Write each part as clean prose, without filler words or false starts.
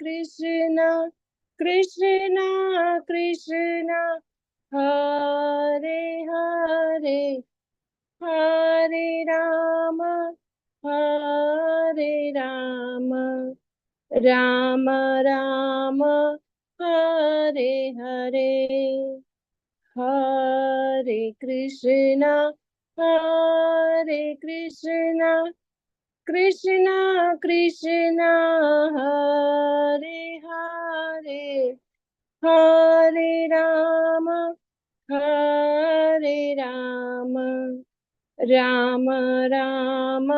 कृष्ण कृष्ण कृष्ण हरे हरे हरे राम राम राम हरे हरे हरे कृष्णा कृष्ण कृष्ण हरे हरे हरे राम राम राम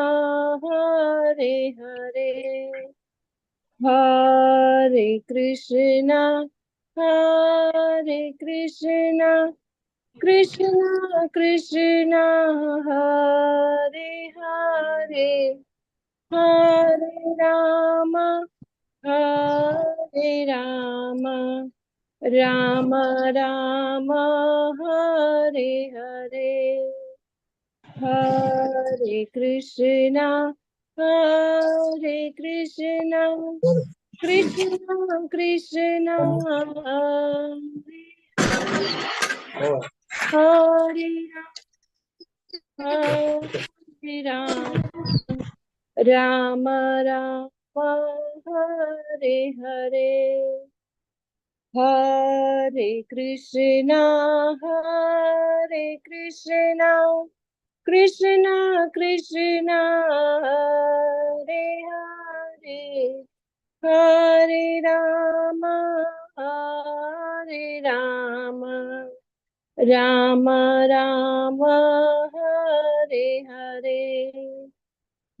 हरे हरे हरे कृष्णा कृष्ण कृष्ण हरे हरे हरे राम राम राम हरे हरे हरे कृष्णा कृष्ण कृष्ण हरे हरे राम राम हरे हरे हरे कृष्णा कृष्ण कृष्ण हरे हरे हरे राम राम राम हरे हरे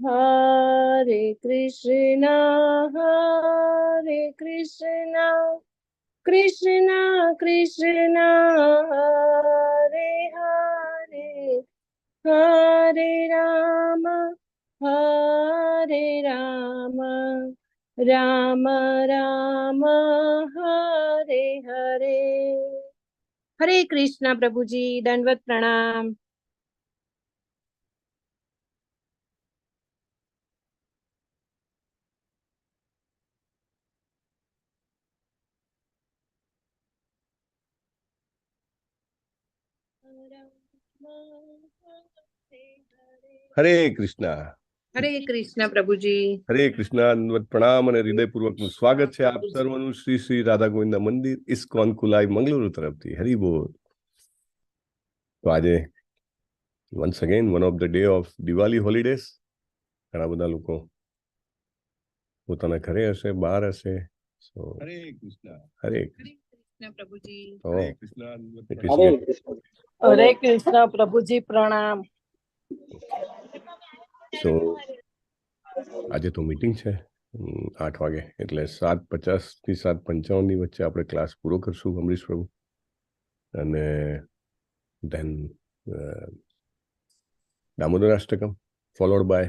हरे कृष्णा कृष्ण कृष्ण हरे हरे हरे राम राम राम हरे हरे हरे कृष्णा प्रभु जी, दंडवत प्रणाम। हरे कृष्णा प्रभु जी। हरे कृष्णा, दंडवत प्रणाम અને હૃદયપૂર્વકનું સ્વાગત છે આપ સર્વનું શ્રી શ્રી રાધા ગોવિંદ મંદિર ઇસ્કોન કુલાઈ મંગલુરુ તરફથી હરિ બોલ। તો આજે once again one of the day of Diwali holidays, ઘણા બધા લોકો પોતાના ઘરે હશે, બહાર હશે। સો હરે કૃષ્ણ પ્રભુજી। હરે કૃષ્ણ हरे कृष्णा प्रभु जी प्रणाम। સો આજે તો મીટિંગ છે 8 વાગે, એટલે 7:50 થી 7:55 ની વચ્ચે આપણે ક્લાસ પૂરો કરશું અમરીશ પ્રભુ, અને then Damodarashtakam followed by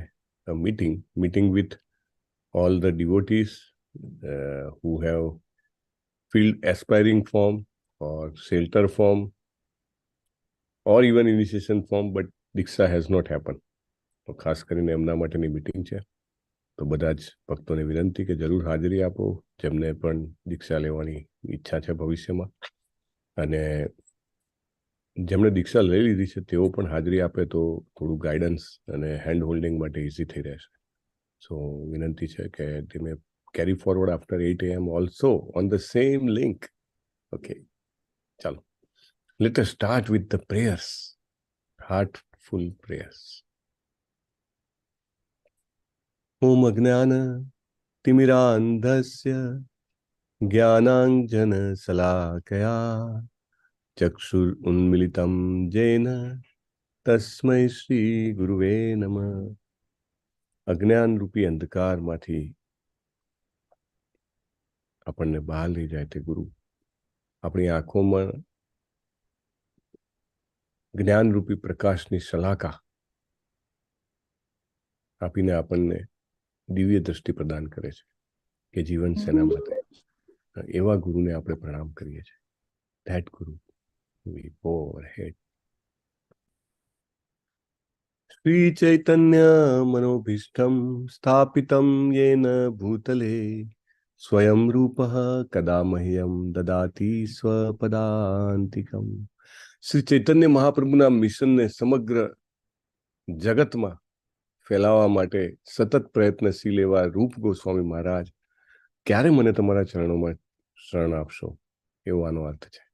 a meeting with all the devotees who have filled aspiring form or shelter form or even initiation form but Diksha has not happened. તો ખાસ કરીને એમના માટેની મીટિંગ છે। તો બધા જ ભક્તોને વિનંતી કે જરૂર હાજરી આપો, જેમને પણ દીક્ષા લેવાની ઈચ્છા છે ભવિષ્યમાં, અને જેમણે દીક્ષા લઈ લીધી છે તેઓ પણ હાજરી આપે તો થોડું ગાઈડન્સ અને હેન્ડ હોલ્ડિંગ માટે ઇઝી થઈ રહેશે। સો વિનંતી છે કે they may carry forward after 8 AM also on the same link. Okay, ચાલો, let us start with the prayers, heartful prayers. ओम अज्ञान तिमिरान्धस्य ज्ञानाञ्जनशलाकया चक्षुरुन्मिलितं येन तस्मै श्री गुरुवे नमः। अज्ञान रूपी अंधकारमांथी આપણને બહાર લઈ જાય તે ગુરુ આપણી આંખોમાં જ્ઞાન રૂપી પ્રકાશની શલાકા આપીને આપણને દિવ્ય દ્રષ્ટિ પ્રદાન કરે છે કે જીવન સેના માટે। એવા ગુરુને આપણે પ્રણામ કરીએ છીએ। ધેટ ગુરુ we go ahead. Shri Chaitanya मनोभीष्टं स्थापितं येन भूतले स्वयं रूपः कदा मह्यम ददाति स्वपदांतिकम। श्री चैतन्य महाप्रभुના મિશનને સમગ્ર જગતમાં ફેલાવવા માટે સતત પ્રયત્નશીલ એવા રૂપ ગોસ્વામી મહારાજ ક્યારે મને તમારા ચરણોમાં શરણ આપશો, એવો આનો અર્થ છે.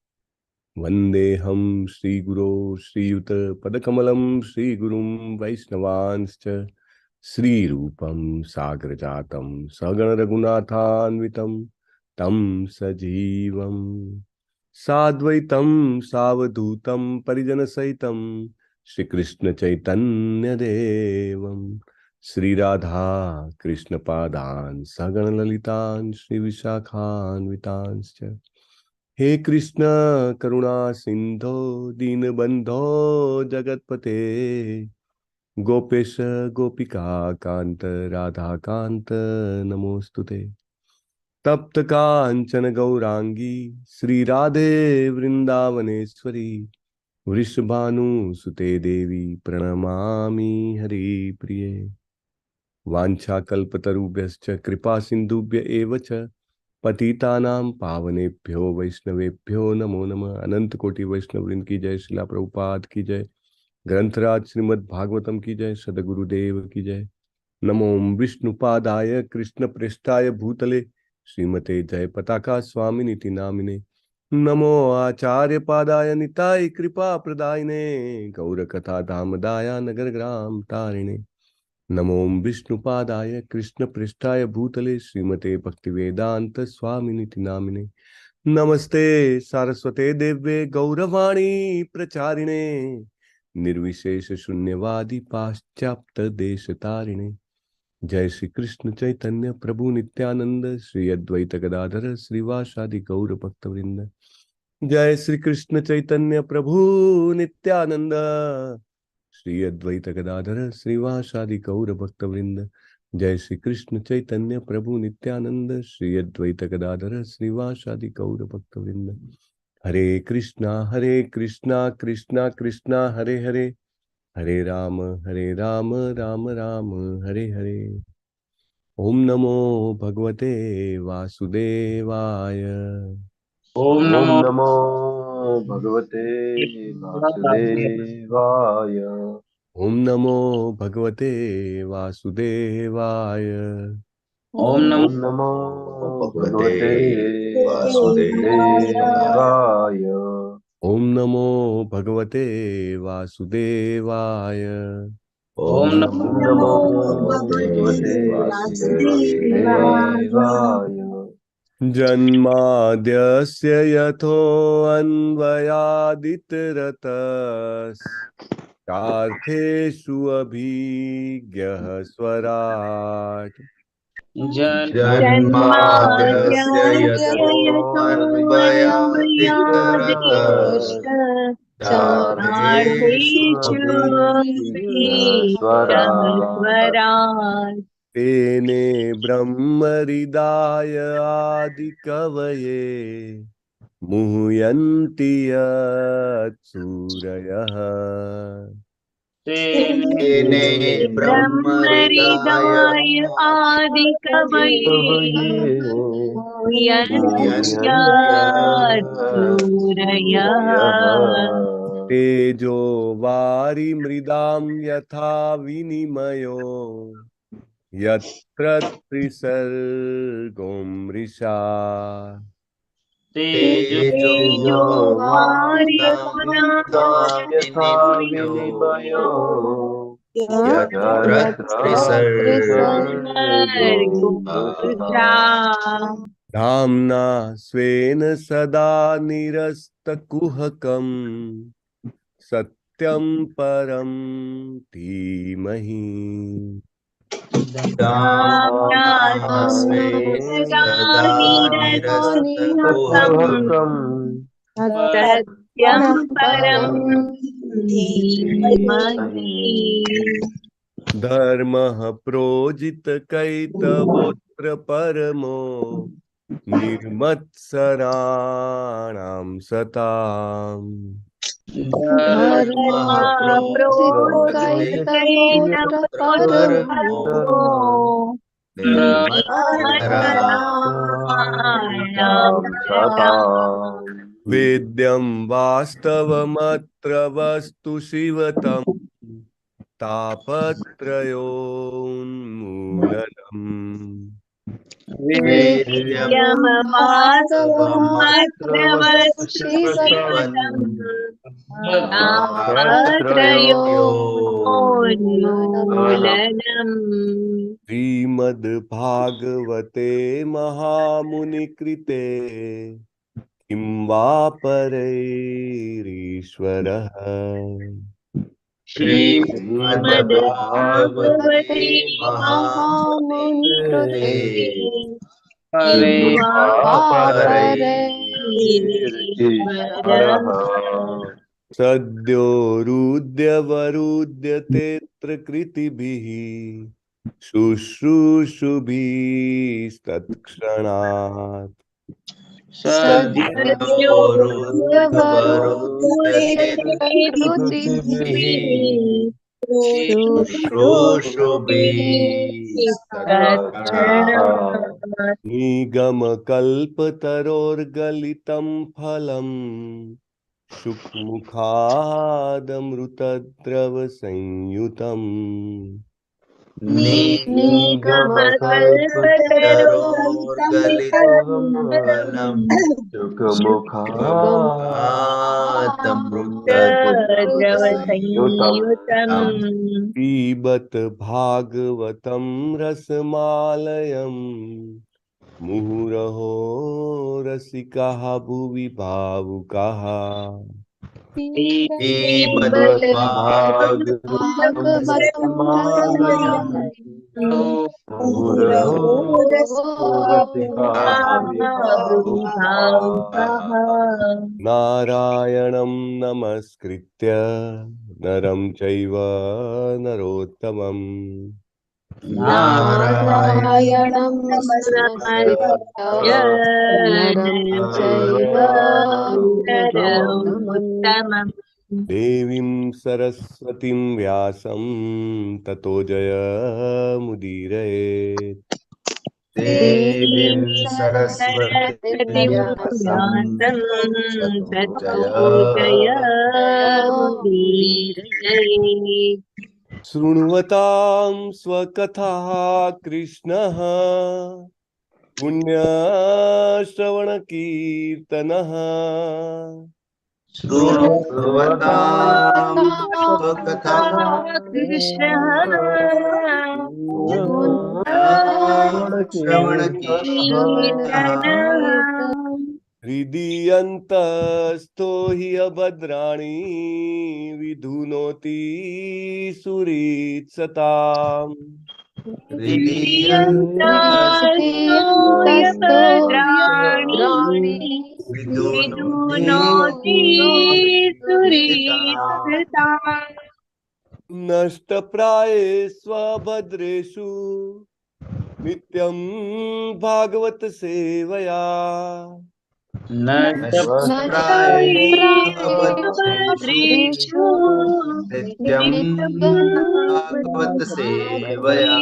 વંદેહમ શ્રી ગુરો શ્રીયુત પદકમલમ શ્રી ગુરુમ વૈષ્ણવાંશ્ચ શ્રી રૂપમ સાગર જાતમ સગણ રઘુનાથાન્વિતમ તમ સજીવમ સાદ્વૈતમ સાવધૂતમ પરિજન સહિતમ श्री कृष्ण चैतन्य देवम श्री राधा कृष्ण पादान सगण ललितान श्री विशाखान्वितांश्च हे कृष्ण करुणा सिंधो दीन बंधो जगतपते गोपेश गोपिका कांत राधा कांत नमोस्तुते तप्त कांचन गौरांगी श्री राधे वृंदावनेश्वरी वृषभानुसुते देवी प्रणमामि हरिप्रिये. वाञ्छाकल्पतरुभ्यश्च कृपा सिन्धुभ्य एव च पतितानां पावनेभ्यो वैष्णवेभ्यो नमो नमः. अनंत कोटि वैष्णववृंद की जय. शिला प्रभुपाद की जय. ग्रंथराज श्रीमद् भागवतम की जय. सद्गुरुदेव की जय. नमो विष्णुपादाय कृष्ण पृष्ठाय भूतले श्रीमते जय पताका स्वामिनीति नामिने. नमो आचार्य पादाय निताय कृपा प्रदायिने गौर कथा धामदाय नगर ग्राम तारिणे. नमो विष्णुपादाय कृष्ण पृष्ठाय भूतले श्रीमते भक्ति वेदांत स्वामिनीति नामिने. नमस्ते सारस्वते देव्ये गौरवाणी प्रचारिणे निर्विशेष शून्यवादी पाश्चात्य देश तारिणे. जय श्री कृष्ण चैतन्य प्रभु नित्यानंद श्री अद्वैत गदाधर श्रीवासादि गौर भक्तवृंद. जय श्री कृष्ण चैतन्य प्रभु नित्यानंद श्री अद्वैत गदाधर श्रीवासादि गौर भक्तवृंद. जय श्री कृष्ण चैतन्य प्रभु नित्यानंद श्री अद्वैत गदाधर श्रीवासादि गौर भक्तवृंद. हरे कृष्णा कृष्णा कृष्णा हरे हरे, हरे राम राम राम हरे हरे. ओम नमो भगवते वासुदेवाय. ओम नमो भगवते वासुदेवाय. ओम नमो भगवते वासुदेवाय. ओम नमो भगवते वासुदेवाय. ओम नमो भगवते वासुदेवाय. ओम नमो भगवते वासुदेवाय. जन्माद्यस्य यथोऽन्वयादितरतश्चार्थेषु अभिज्ञः स्वराट्. जन्माद्यस्य यतोऽन्वयादितरतश्चार्थेषु अभिज्ञः स्वराट्. तेने ब्रह्महृदाय आदिकवये मुह्यन्ति यत्सूरयः. तेने ब्रह्महृदाय आदिकवये मुह्यन्त्यसूरयः. तेजो वारिमृदां यथा विनिमयो यत्र त्रिसर्गो मृषा. तेजो वारिमृदां यथा विनिमयो यत्र त्रिसर्गो मृषा. धाम्ना स्वेन सदा निरस्तकुहकं सत्यं परं धीमहि. धाम्ना स्वेन सदा निरस्तकुहकं सत्यं परं धीमहि. धर्मः प्रोजितकैतवोऽत्र परमो निर्मत्सराणां सताम्. सताम् वेद्यं वास्तवमत्र वस्तु शिवतम् तापत्रयोन्मूलनम् वेद्यमवास्तवमत्र वस्तु शिवतम् तापत्रयोन्मूलनम् श्रीमद्भागवते महामुनिकृते किं वा परैरीश्वरः श्रीमद्भागवते महामुनिकृते किं वा परैरीश्वरः सद्योरुद्यवरुध्यतेऽत्र कृतिभिः शुश्रूषुभिस्तत्क्षणात् निगमकल्पतरोर्गलितं फलम् शुक्मुखादमृतद्रवसंयुतम् निगमकल्पतरोर्गलितं फलम् शुकमुखादमृतद्रवसंयुतम् पिबत भागवतं रसमालयम् मुहुरहो रसिकाः भुवि भावुकाः नारायणं नमस्कृत्य नरं चैव नरोत्तमम् नारायणं नमस्कृत्य नरं चैव नरोत्तमम् देवीं सरस्वतीं व्यासं ततो जयमुदीरयेत् देवीं सरस्वतीं व्यासं ततो जयमुदीरयेत् शृण्वतां स्वकथाः कृष्णः पुण्यश्रवणकीर्तनः शृण्वतां स्वकथाः श्रवणकीर्तनः हृदीयन्तस्थो हि अभद्राणि विधुनोति सुरीत्सताम् नष्टप्रायेष्वभद्रेषु नित्यं भागवत सेवया नष्टप्रायेषु नित्यं भागवत सेवया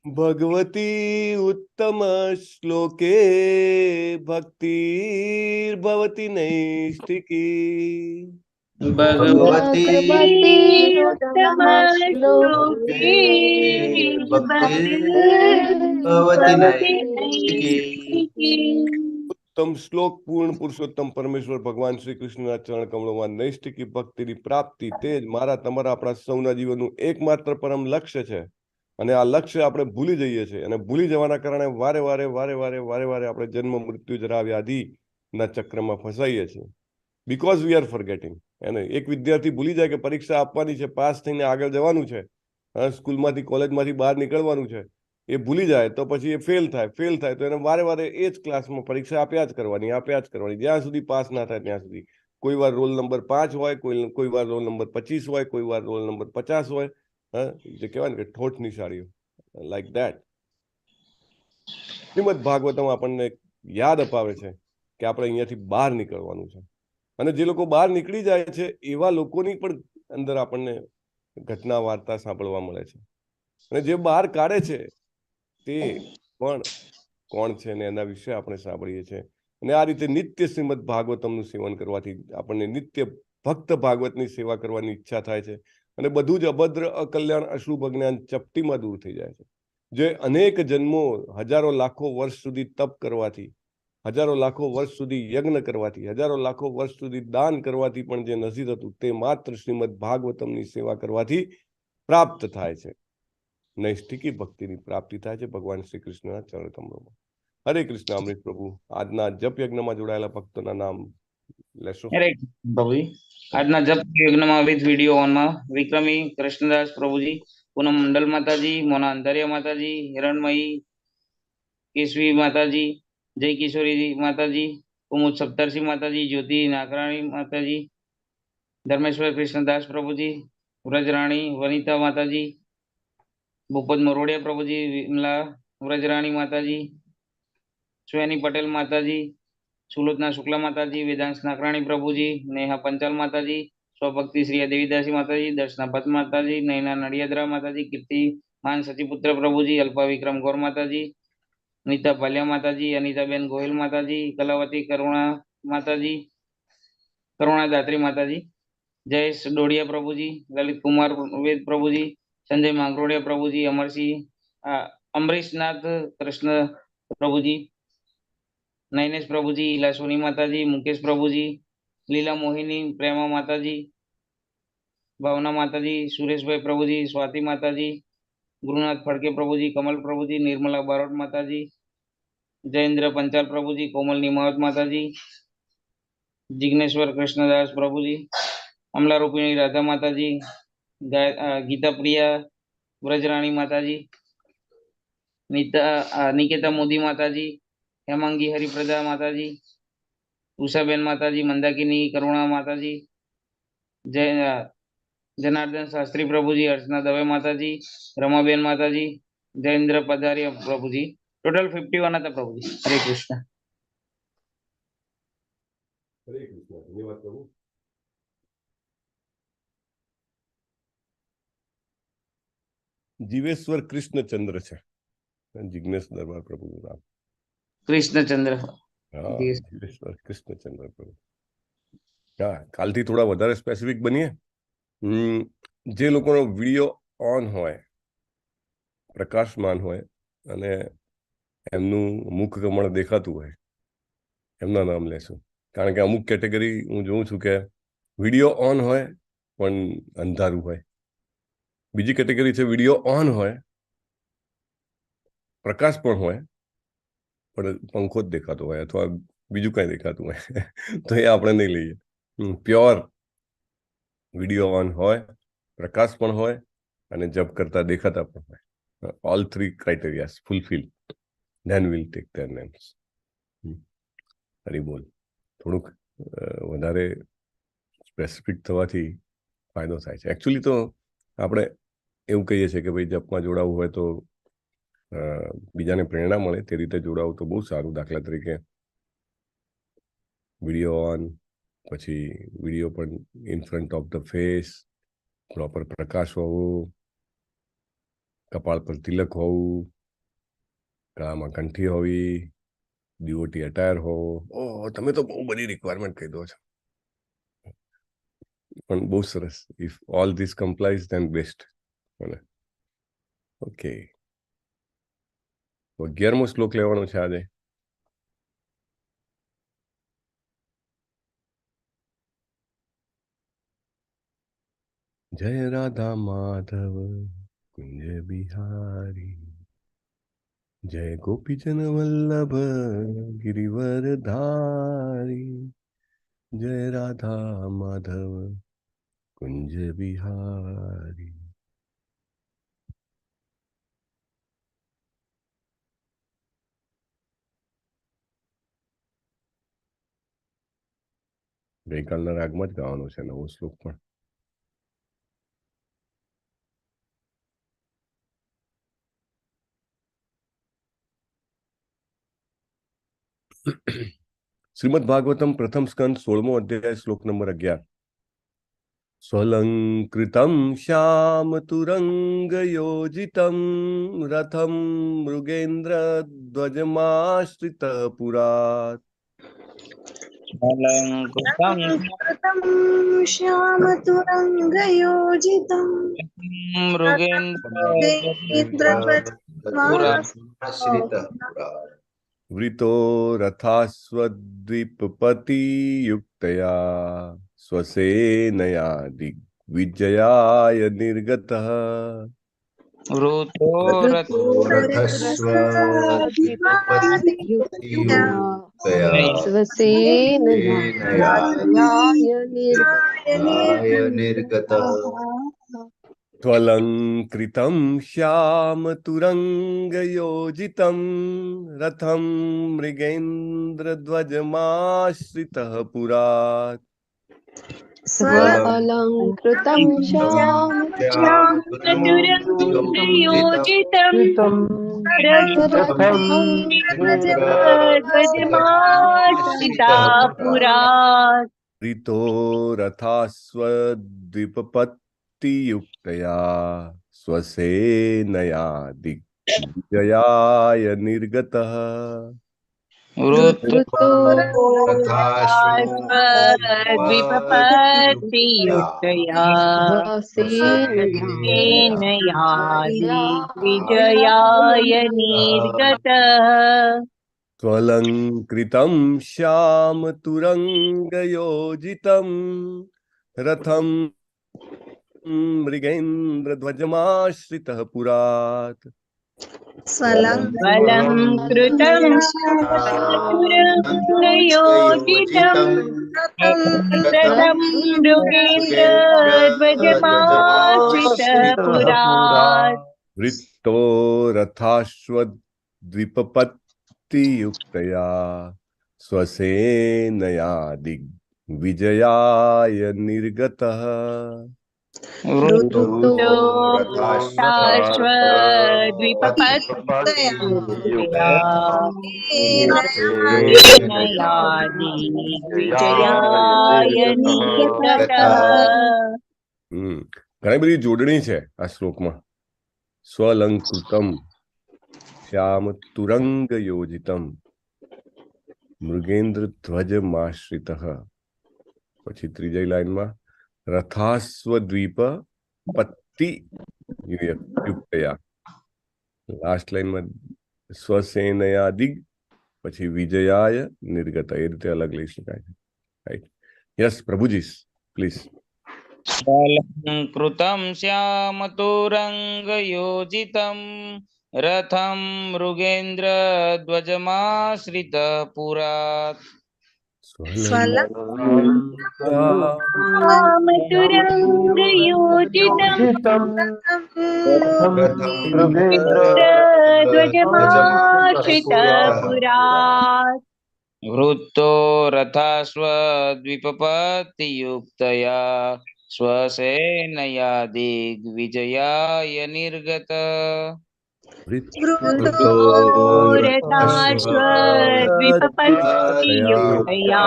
भगवती उत्तम श्लोके भक्तिर्भवति नैष्ठिकी भगवती उत्तमश्लोके भक्तिर्भवति नैष्ठिकी उत्तम श्लोक पूर्ण पुरुषोत्तम परमेश्वर भगवान श्री કૃષ્ણના ચરણ કમળોમાં નૈષ્ઠિકી ભક્તિની પ્રાપ્તિ તે જ મારા તમારા આપણા સૌના જીવનનું એકમાત્ર પરમ લક્ષ્ય છે અને આ લક્ષ્ય આપણે ભૂલી જઈએ છીએ અને ભૂલી જવાના કારણે વારે વારે આપણે જન્મ મૃત્યુ જરા વ્યાધિના ચક્રમાં ફસાઈએ છીએ બીકોઝ વી આર ફોરગેટિંગ અને એક વિદ્યાર્થી ભૂલી જાય કે પરીક્ષા આપવાની છે પાસ થઈને આગળ જવાનું છે સ્કૂલમાંથી કોલેજમાંથી બહાર નીકળવાનું છે એ ભૂલી જાય તો પછી એ ફેલ થાય તો એને વારે એ જ ક્લાસમાં પરીક્ષા આપ્યા જ કરવાની જ્યાં સુધી પાસ ના થાય ત્યાં સુધી કોઈ વાર રોલ નંબર 5 હોય કોઈ વાર રોલ નંબર 25 હોય કોઈ વાર રોલ નંબર 50 હોય જે કહેવાય ને કે ઠોઠ નિશાળીઓ લાઈક ધેટ શ્રીમદ ભાગવતમ આપણને યાદ અપાવે છે કે આપણે અહીંયાથી બહાર નીકળવાનું છે અને જે લોકો બહાર નીકળી જાય છે એવા લોકોની પણ અંદર આપણને ઘટના વાર્તા સાંભળવા મળે છે અને જે બહાર કાઢે છે તે પણ કોણ છે ને એના વિશે આપણે સાંભળીએ છીએ. અને આ રીતે નિત્ય શ્રીમદ ભાગવતમનું સેવન કરવાથી આપણને નિત્ય ભક્ત ભાગવતની સેવા કરવાની ઈચ્છા થાય છે અને બધું જ અભદ્ર અકલ્યાણ અશુભ જ્ઞાન ચપટીમાં દૂર થઈ જાય છે. જે અનેક જન્મો હજારો લાખો વર્ષ સુધી તપ કરવાથી, હજારો લાખો વર્ષ સુધી યજ્ઞ કરવાથી, હજારો લાખો વર્ષ સુધી દાન કરવાથી પણ જે નથી થતું તે માત્ર શ્રીમદ ભાગવતમની સેવા કરવાથી પ્રાપ્ત થાય છે. નૈષ્ઠિકી ભક્તિની પ્રાપ્તિ થાય છે ભગવાન શ્રી કૃષ્ણના ચરણ કમળોમાં. હરે કૃષ્ણ. અમૃત પ્રભુ આજના જપ યજ્ઞમાં જોડાયેલા ભક્તોના નામ લેશો. હરે પ્રભુજી. આજના જપ યજ્ઞમાં વિથ વિડીયો ઓનમાં વિક્રમી કૃષ્ણદાસ પ્રભુજી, પૂનમ મંડલ માતાજી, મોના અંધારિયા માતાજી, હિરણમયી કેશવી માતાજી, જય કિશોરી માતાજી, કુમુદ સપ્તરસિંહ માતાજી, જ્યોતિ નાગરાણી માતાજી, ધર્મેશ્વર કૃષ્ણદાસ પ્રભુજી, વ્રજરાણી વનિતા માતાજી, ભૂપત મોરવડિયા પ્રભુજી, વિમલા વ્રજરાણી માતાજી, સ્વેની પટેલ માતાજી, સુલોચના શુક્લા માતાજી, વેદાંશ નાકરાણી પ્રભુજી, નેહા પંચાલ માતાજી, સ્વભક્તિ શ્રી દેવીદાસી માતાજી, દર્શના ભટ્ટ માતાજી, નૈના નડિયાદરા માતાજી, કીર્તિ માન સચીપુત્ર પ્રભુજી, અલ્પા વિક્રમ ગૌર માતાજી, નીતા પાલિયા માતાજી, અનિતાબેન ગોહિલ માતાજી, કલાવતી કરુણા માતાજી, કરુણા દાત્રી માતાજી, જયેશ ડોડિયા પ્રભુજી, લલિત કુમાર વેદ પ્રભુજી, સંજય માંગરોડિયા પ્રભુજી, અમરસિંહ અમરીશનાથ કૃષ્ણ પ્રભુજી, નૈનેશ પ્રભુજી, ઈલા સોની માતાજી, મુકેશ પ્રભુજી, લીલા મોહિની પ્રેમા માતાજી, ભાવના માતાજી, સુરેશભાઈ પ્રભુજી, સ્વાતિ માતાજી, ગુરુનાથ ફડકે પ્રભુજી, કમલ પ્રભુજી, નિર્મલા બારોટ માતાજી, જયેન્દ્ર પંચાલ પ્રભુજી, કોમલ નિમાવત માતાજી, જિગ્નેશ્વર કૃષ્ણદાસ પ્રભુજી, અમલા રૂપિણી રાધા માતાજી, ગીતા પ્રિયા વ્રજરાણી માતાજી, નિકેતા મોદી માતાજી, હેમાંગી હરિપ્રદા માતાજી, ઉષાબેન માતાજી, મંદાકિની કરુણા માતાજી, જનાર્દન શાસ્ત્રી પ્રભુજી, અર્ચના દવે માતાજી, રમાબેન માતાજી, જયેન્દ્ર પધારિયા પ્રભુજી. ટોટલ 51 હતા પ્રભુજી. હરે કૃષ્ણ. હરે કૃષ્ણ. ધન્યવાદ પ્રભુ. જીવેશ્વર કૃષ્ણચંદ્ર છે જિગ્નેશ દરબાર પ્રભુનું નામ. કૃષ્ણચંદ્ર. હા, જીવેશ્વર કૃષ્ણચંદ્ર પ્રભુ. હા, કાલથી થોડા વધારે સ્પેસિફિક બનીએ. જે લોકોનો વિડીયો ઓન હોય, પ્રકાશમાન હોય અને એમનું મુખ કમળ દેખાતું હોય એમના નામ લેશું. કારણ કે અમુક કેટેગરી હું જોઉં છું કે વિડીયો ઓન હોય પણ અંધારું હોય. બીજી કેટેગરી છે વિડીયો ઓન હોય, પ્રકાશ પણ હોય પણ પંખો જ દેખાતો હોય અથવા બીજું કઈ દેખાતું હોય. તો એ આપણે નહીં લઈએ. પ્યોર વિડીયો ઓન હોય, પ્રકાશ પણ હોય અને જપ કરતા દેખાતા પણ હોય. All 3 criterias fulfil, then we'll take their names. Hari બોલ. થોડુંક વધારે સ્પેસિફિક થવાથી ફાયદો થાય છે. એકચ્યુઅલી તો આપણે એવું કહીએ છીએ કે ભાઈ જપમાં જોડાવવું હોય તો બીજાને પ્રેરણા મળે તે રીતે જોડાવું તો બહુ સારું. દાખલા તરીકે વિડીયો ઓન, પછી વિડીયો પણ in front of the face, proper પ્રકાશ હોવો, કપાળ પર તિલક હોવું, ગળામાં કંઠી હોવી, ડિવોટી અટાયર હોવો. ઓહ, તમે તો બહુ બધી રિક્વાયરમેન્ટ કહી દો છો. પણ બહુ સરસ. If all this complies then best. Okay, 11મો શ્લોક લેવાનો છે આજે. જય રાધા માધવ કુંજ બિહારી, જય ગોપીજન વલ્લભ ગિરિવર ધારી, જય રાધા માધવ કુંજ બિહારી. ગઈકાલના રાગમાં જ ગાવાનો છે નવો શ્લોક પણ. શ્રીમદ ભાગવતમ પ્રથમ સ્કંદ 16મો અધ્યાય શ્લોક નંબર 11. स्वलंकृतं श्यामतुरङ्गयोजितं रथं मृगेन्द्रध्वजमाश्रितः पुरात् अलङ्कृतं कृतं श्यामतुरङ्गयोजितं मृगेन्द्र आश्रितः पुरा वृतो रथास्वद्विपपतियुक्तया स्वसेनया दिग्विजयाय निर्गतः वृतो रथस्व युक्तया स्वसेनया सेनया निर्गतः त्वलङ्कृतं श्यामतुरङ्गयोजितं रथं मृगेन्द्रध्वजमाश्रितः पुरात् स्वलङ्कृतं श्यामतुरङ्गयोजितं रथं ध्वजमाश्रिता पुरात् ऋतो रथास्वद्विपपत्तियुक्तया स्वसेनया दिग्विजयाय निर्गतः वृतो द्विपपतियुक्तया सेनया दिग्विजयाय निर्गतः त्वलङ्कृतं श्यामतुरङ्गयोजितं रथं मृगेन्द्रध्वजमाश्रितः पुरात् अलङ्कृतं श्यामतुरङ्गयोजितं रथं मृगेन्द्रध्वजमाश्रितः पुरात् वृत्तो रथाश्वद्विपपत्तियुक्तया स्वसेनया दिग्विजयाय निर्गतः वृतो द्विपपत्युक्तया सेनया दिग्विजयाय निर्गतः ઘણી બધી જોડણી છે આ શ્લોકમાં. સ્વલંકૃતમ શ્યામ તુરંગ યોજિતમ મૃગેન્દ્ર ધ્વજમાશ્રિતઃ. પછી ત્રીજી લાઈનમાં રથાસ્વદ્વીપ પત્તિ યુક્તયા. લાસ્ટ લાઈનમાં સ્વસેનયા દિગ, પછી વિજયાય નિર્ગત. એ રીતે અલગ લઈ શકાય છે. રાઈટ. યસ પ્રભુજી પ્લીઝ. अलङ्कृतं श्यामतुरङ्गयोजितं रथं मृगेन्द्रध्वजमाश्रितः पुरात् श्यामतुरङ्गयोजितं ध्वजमाश्रितः पुरात् वृत्तो रथास्वद्विपपत्तियुक्तया स्वसेनया दिग्विजयाय निर्गतः रथाश्वद्विपपत्तियुक्तया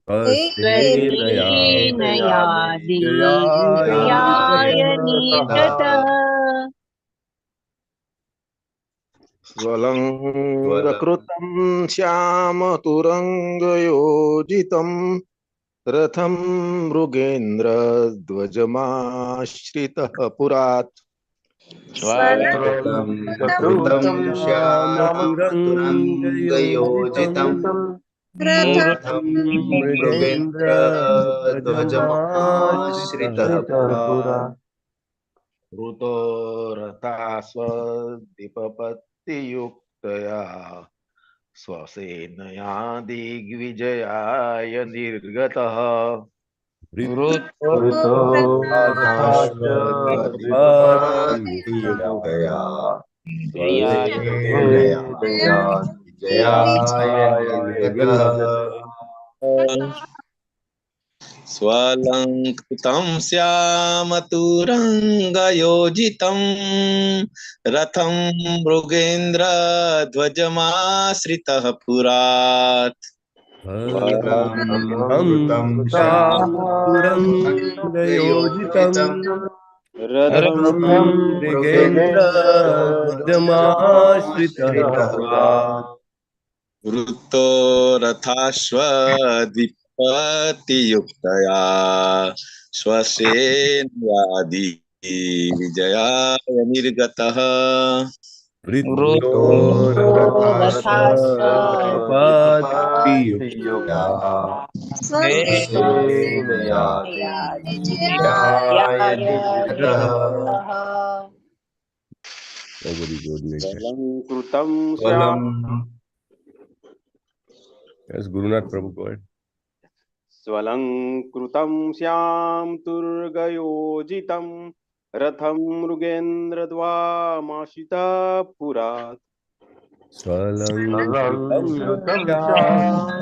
स्वसेनया दिग्विजयाय निर्गतः स्वलङ्कृतं श्यामतुरङ्गयोजितं रथं मृगेन्द्रध्वजमाश्रितः पुरात् स्वलङ्कृतं श्यामतुरङ्गयोजितं रथं मृगेन्द्रध्वजमाश्रितः पुरात् वृतो रथास्वद्विपपत्तियुक्तया स्वसेनया दिग्विजयाय निर्गतः वृत्तो रथास्वद्विपपत्तियुक्तया स्वसेनया दिग्विजयाय निर्गतः स्वलङ्कृतं श्यामतुरङ्गयोजितं रथं मृगेन्द्रध्वजमाश्रितः पुरात् कृतं तुरंगयोजितं रथं रथं Mrigendra ध्वजमाश्रितः पुरात् वृत्तो रथाश्वद्विपतियुक्तया स्वसेनयादि विजयाय निर्गतः वृत्तो रथाश्वद्विपतियुक्तया स्वसेनयादि विजयाय निर्गतः. निर्गतः. Nobody is oriented. स्वलङ्कृतं स्वलं Yes, Gurunath Prabhu, go ahead. स्वलङ्कृतं श्यां तुर्गयोजितं रथं मृगेन्द्रद्वामाशितः पुरात् स्वलङ्कृतं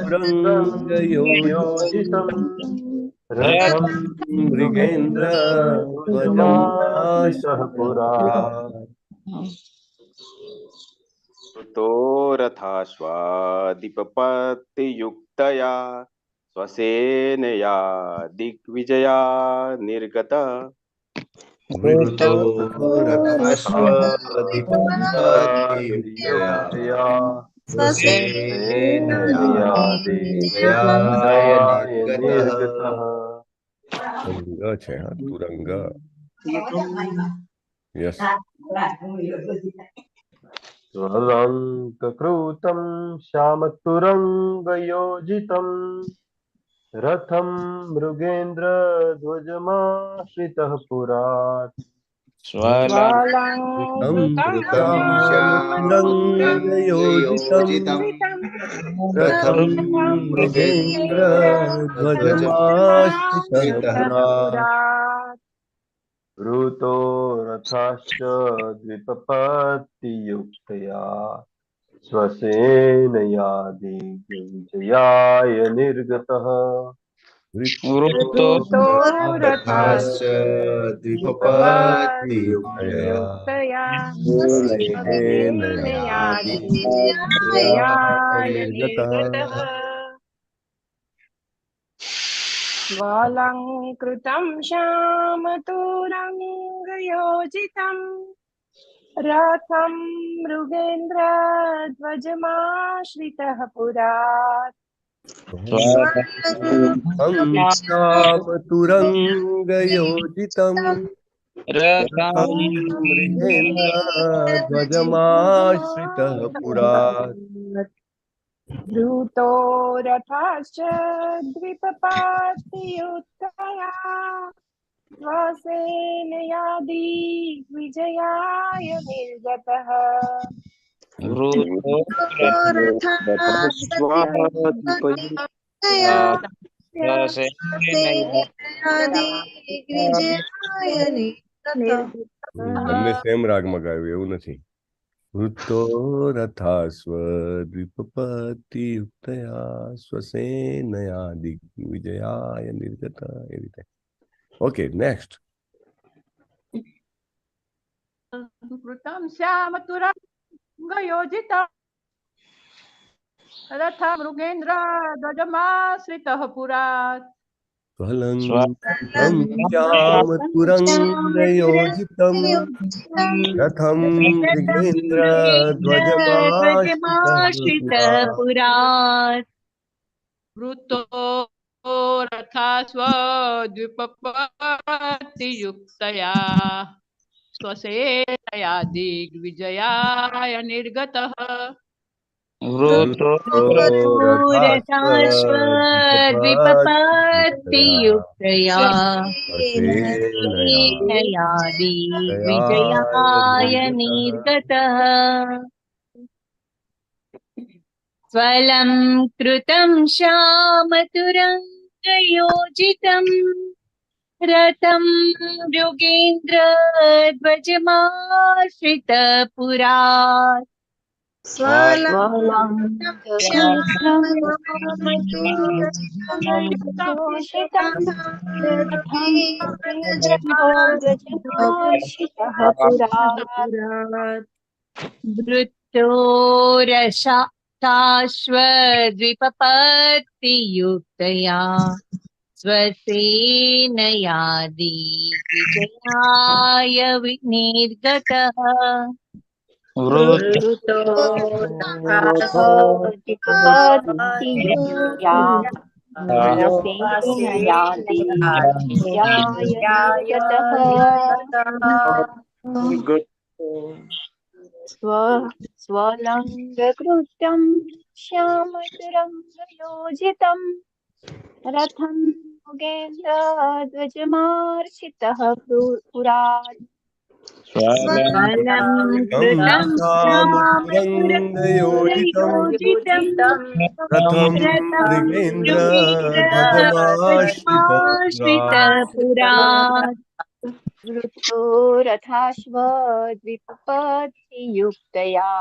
तुरङ्गयोजितं रथं मृगेन्द्र ध्वजमाश्रितः पुरात् वृतो रथाश्वादिपपत्तियुक्तया स्वसेनया दिग्विजया निर्गतः वृतो रथाश्वद्विपत्तियुक्तया स्वसेनया दिग्विजयाय निर्गतः. तुरंग छे, हाँ, तुरंग. Yes. स्वलङ्कृतं श्यामतुरङ्गयोजितं रथं मृगेन्द्रध्वजमाश्रितः पुरात् स्वलङ्कृतं श्यामतुरङ्गयोजितं रथं मृगेन्द्र ध्वजमाश्रितः पुरात् वृतो रथाश्च द्विपपत्तियुक्तया स्वसेनया दिग्विजयाय निर्गतः वृत्तो रथाश्वद्विपपत्तियुक्तया स्वसेनया दिग्विजयाय निर्गतः. स्वलङ्कृतं श्यामतुरङ्गयोजितं रथं मृगेन्द्रध्वजमाश्रितः पुरात् श्यामतुरङ्गयोजितं रथं मृगेन्द्र ध्वजमाश्रितः पुरात् द्रुतो रथाश्च द्विपपत्तियुक्तया स्वसेनया दिग्विजयाय निर्गतः બંને સેમ રાગમાં ગાયું એવું નથી. વૃત્તો રથાસ્વદ્વિપપત્તિયુક્તયા સ્વસેનયા દિગ્વિજયાય નિર્ગતઃ એ રીતે. Okay, next. कृतं श्यामतुरङ्गयोजितं रथं मृगेन्द्रध्वजमाश्रितः पुरात् स्वलङ्कृतं श्यामतुरङ्गयोजितं रथं मृगेन्द्रध्वजमाश्रितः पुरात् वृतो रथास्वद्विपपत्तियुक्तया स्वसेनया दिग्विजयाय निर्गतः रथाश्वद्विपपत्तियुक्तया स्वसेनया दिग्विजयाय निर्गतः स्वलङ्कृतं श्यामतुरङ्गयोजितं रथं मृगेन्द्रध्वजमाश्रितः पुरात् वृत्तो वृत्तोरथाश्वद्विपपत्तियुक्तया स्वसेनया दिग्विजयाय निर्गतः वृतो वृतोरथाश्वद्विपपत्तियुक्तया स्वसेनया दिग्विजयाय निर्गतः स्वलङ्घकृतं श्यामतरङ्गयोजितं रथं मुगेन्द्रध्वजमार्चितः पुरात् स्वलं कृतं श्यामसुरङ्गयोजितं रथं रथं मृगेन्द्रध्वजमाश्रितपुरात् वृत्तो रथाश्वद्विपपत्तियुक्तया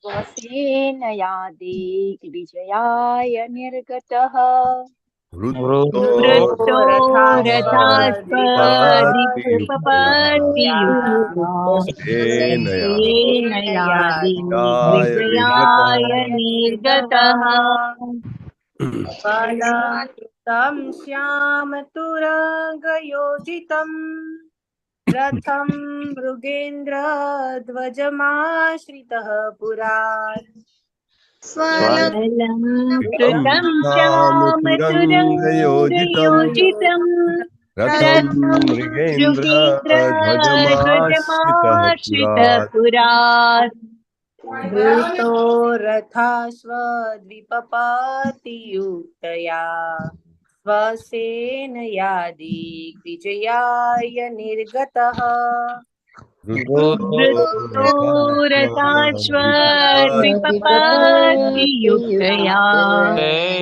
स्वसेनया दिग्विजयाय निर्गतः वृत्तो रथाश्वद्विपपत्तियुक्तया सेनया दिग्विजयाय निर्गतः फलकृतं श्यामतुरङ्गयोजितं रथं मृगेन्द्रध्वजमाश्रितः पुरात् स्वलं कृतं श्यामतुरङ्गयोजितं रथं मृगेन्द्रध्वजमाश्रितपुरात् वृतो रथाश्वद्विपपत्तियुक्तया स्वसेनया दिग्विजयाय निर्गतः वृत्तो रथाश्वद्विपपत्तियुक्तया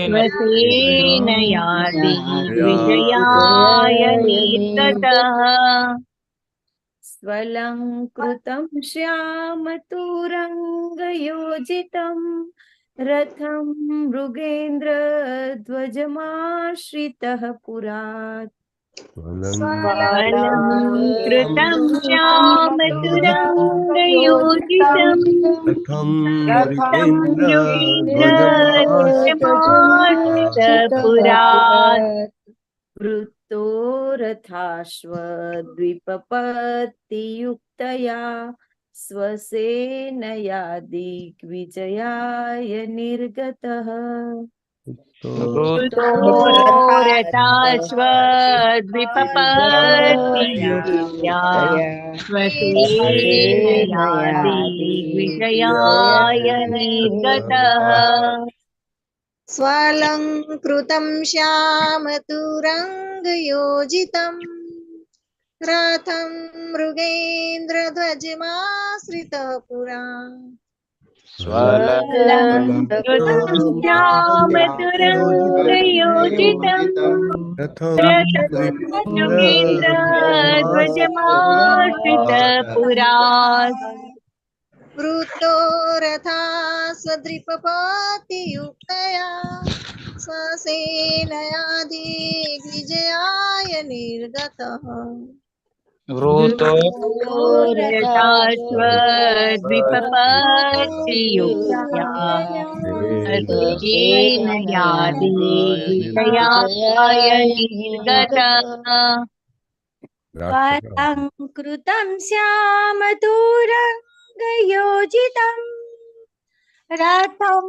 स्वसेनया दिग्विजयाय निर्गतः स्वलङ्कृतं श्यामतुरङ्गयोजितं रथं मृगेन्द्रध्वजमाश्रितः पुरात् स्वलङ्कृतं श्यामतुरङ्गयोजितं रथं मृगेन्द्रध्वजमाश्रितपुरात् वृत्तो रथाश्वद्विपपत्तियुक्तया स्वसेनया दिग्विजयाय निर्गतः वृत्तो रथाश्वद्विपपत्तियुक्तया स्वसेनया दिग्विजयाय निर्गतः स्वलङ्कृतं श्यामतुरङ्गयोजितं रथं मृगेन्द्रध्वजमाश्रितः पुरात् स्वलङ्कृतं श्यामतुरङ्गयोजितं रथं मृगेन्द्रध्वजमाश्रितपुरात् वृत्तो रथाश्वद्विपपत्तियुक्तया स्वसेनया दिग्विजयाय निर्गतः वृतो रथाश्वद्विपपत्तियुक्तया स्वसेनया दिग्विजयाय निर्गतः स्वलङ्कृतं श्यामतुरङ्गयोजितं रथं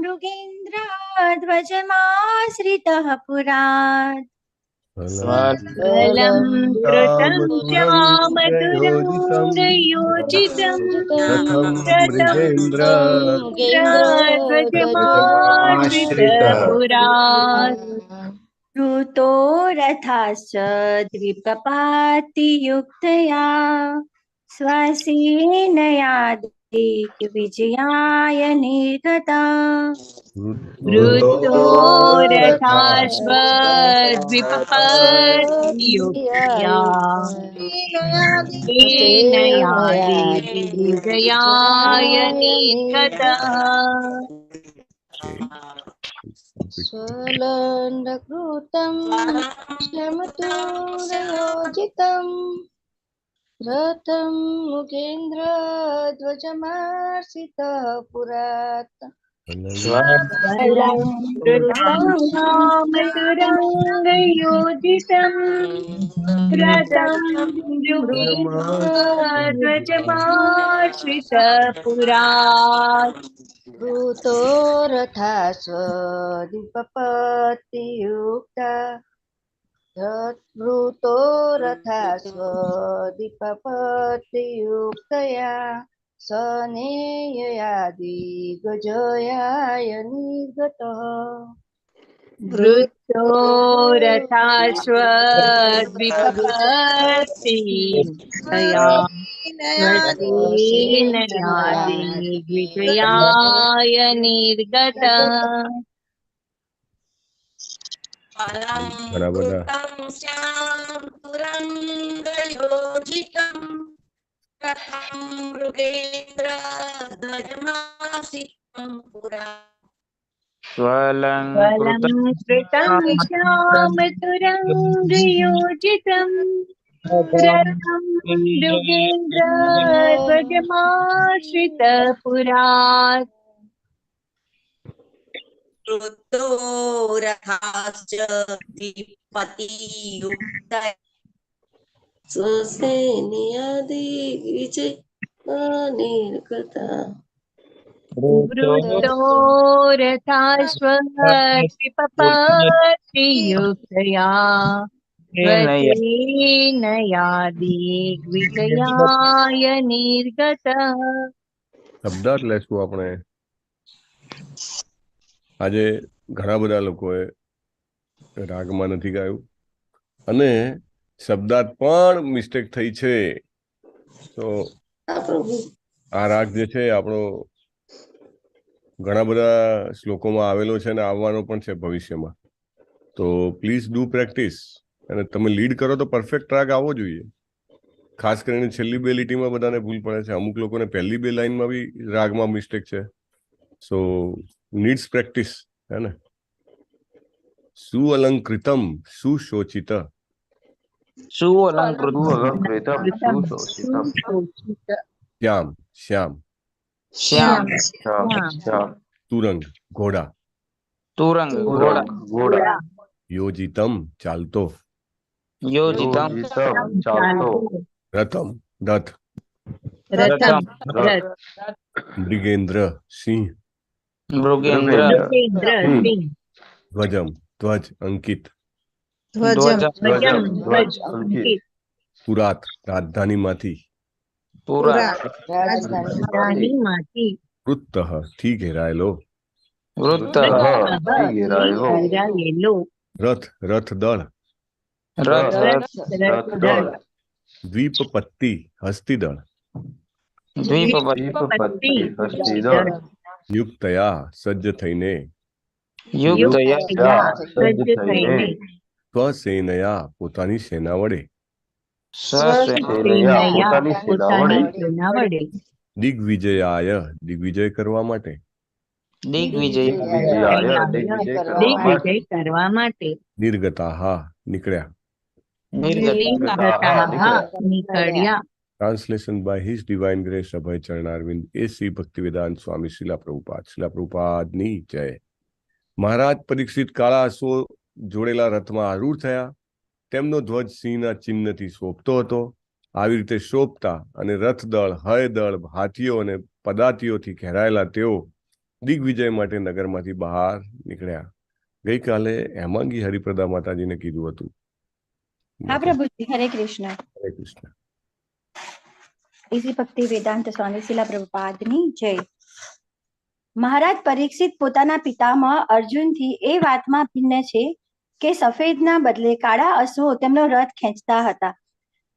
मृगेन्द्रध्वजमाश्रितः पुरात् स्वलं कृतं श्यामतुरङ्गयोजितं रथं मृगेन्द्रध्वजमाश्रितपुरात् वृतो रथाश्वद्विपपत्तियुक्तया स्वसेनया दिग्विजयाय निर्गतः वृत्तो रथाश्वद्विपपत्तियुक्तया सेनया दिग्विजयाय निर्गतः स्वलङ्कृतं श्यामतुरङ्गयोजितं रथं मुगेन्द्रध्वजमाश्रितः पुरात् मृतामतुरङ्गयोजितं रथं ध्वजमाश्रितपुरात् वृतो रथा स्वदीपपतियुक्ता वृतो रथा स्वदीपपतियुक्तया सनेययादिगजयाय निर्गतः वृत्तो रथाश्वद्विपपत्तियुक्तया स्वसेनयादिग्विजयाय निर्गतः ઘણા બધા स्वलङ्कृतं श्यामतुरङ्गयोजितं रथं मृगेन्द्रध्वजमाश्रितपुरात् वृतो रथाश्च विपतियुक्ता स्वसेनयादिग्विजयानिर्गतः वृत्तो रथाश्वद्विपपत्तियुक्तया स्वसेनयादिग्विजयाय निर्गतः શબ્દાર્થ લેશું આપણે. આજે ઘણા બધા લોકોએ રાગમાં નથી ગાયું અને શબ્દાર્થ પણ મિસ્ટેક થઈ છે. તો આ રાગ જે છે આપણો ઘણા બધા શ્લોકોમાં આવેલો છે અને આવવાનો પણ છે ભવિષ્યમાં. તો પ્લીઝ ડુ પ્રેક્ટિસ અને તમે લીડ કરો તો પરફેક્ટ રાગ આવવો જોઈએ. ખાસ કરીને છેલ્લી બે લીટીમાં બધાને ભૂલ પડે છે. અમુક લોકોને પહેલી બે લાઈનમાં બી રાગમાં મિસ્ટેક છે. સો નીડ્સ પ્રેક્ટિસ है ना. सुअलंकृतम सुशोचित श्याम श्याम श्याम तुरंग घोड़ा तुरंग घोड़ा योजितम चालतो चालतो रथम रथ मृगेंद्र सिंह ध्वजम ध्वज अंकित पुरात राजधानी माथी वृत्तः ठीक घेरायेलो रथ रथ दल द्वीपपत्ति हस्ती दल युक्तया सज्ज थईने स्वसेनया पोतानी सेना वडे दिग्विजयाय दिग्विजय करवा माटे निर्गताः निकळ्या Translation by His Divine Grace Abhay Charanarvind A.C. Bhaktivedanta Swami Srila Prabhupada ની જય. મહારાજ પરીક્ષિત કાળા અશ્વો જોડેલા રથમાં આરૂઢ થયા. તેમનો ધ્વજ સિંહના ચિહ્નથી શોભતો હતો. આવી રીતે શોભતા અને રથદળ હયદળ હાથીઓ અને પદાતીઓથી ઘેરાયેલા તેઓ દિગ્વિજય માટે નગરમાંથી બહાર નીકળ્યા. ગઈકાલે હેમાંગી હરિપ્રદા માતાજીને કીધું હતું. હા પ્રભુજી, હરે કૃષ્ણ. હરે કૃષ્ણ. એસી ભક્તિ વેદાંત સ્વામી શિલા પ્રભુપાદની જય. મહારાજ પરીક્ષિત પોતાના પિતામહ અર્જુનથી એ વાતમાં ભિન્ન છે કે સફેદના બદલે કાળા અશ્વો તેમનો રથ ખેંચતા હતા.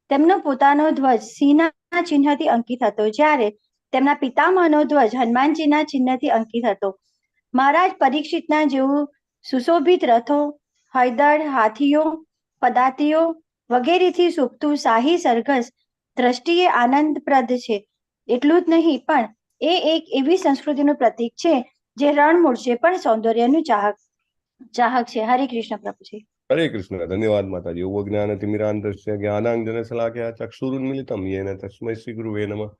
તેમનો પોતાનો ધ્વજ સિંહના ચિહ્નથી અંકિત હતો, જ્યારે તેમના પિતામહનો ધ્વજ હનુમાનજીના ચિહ્નથી અંકિત હતો. મહારાજ પરીક્ષિતના જેવું સુશોભિત રથો, હયદળ, હાથીઓ, પદાતીઓ વગેરેથી શોભતું શાહી સરઘસ દ્રષ્ટિએ આનંદપ્રદ છે. એટલું જ નહીં, પણ એ એક એવી સંસ્કૃતિનું પ્રતીક છે જે રણમૂળ છે પણ સૌંદર્યનું ચાહક છે. હરે કૃષ્ણ પ્રભુજી. હરે કૃષ્ણ. ધન્યવાદ માતાજી. જ્ઞાનતિમિરાંતસ્ય જ્ઞાનાંજનશલાકયા ચક્ષુરુન્મિલિતમ યેન તસ્मै શ્રી ગુરુવે નમઃ.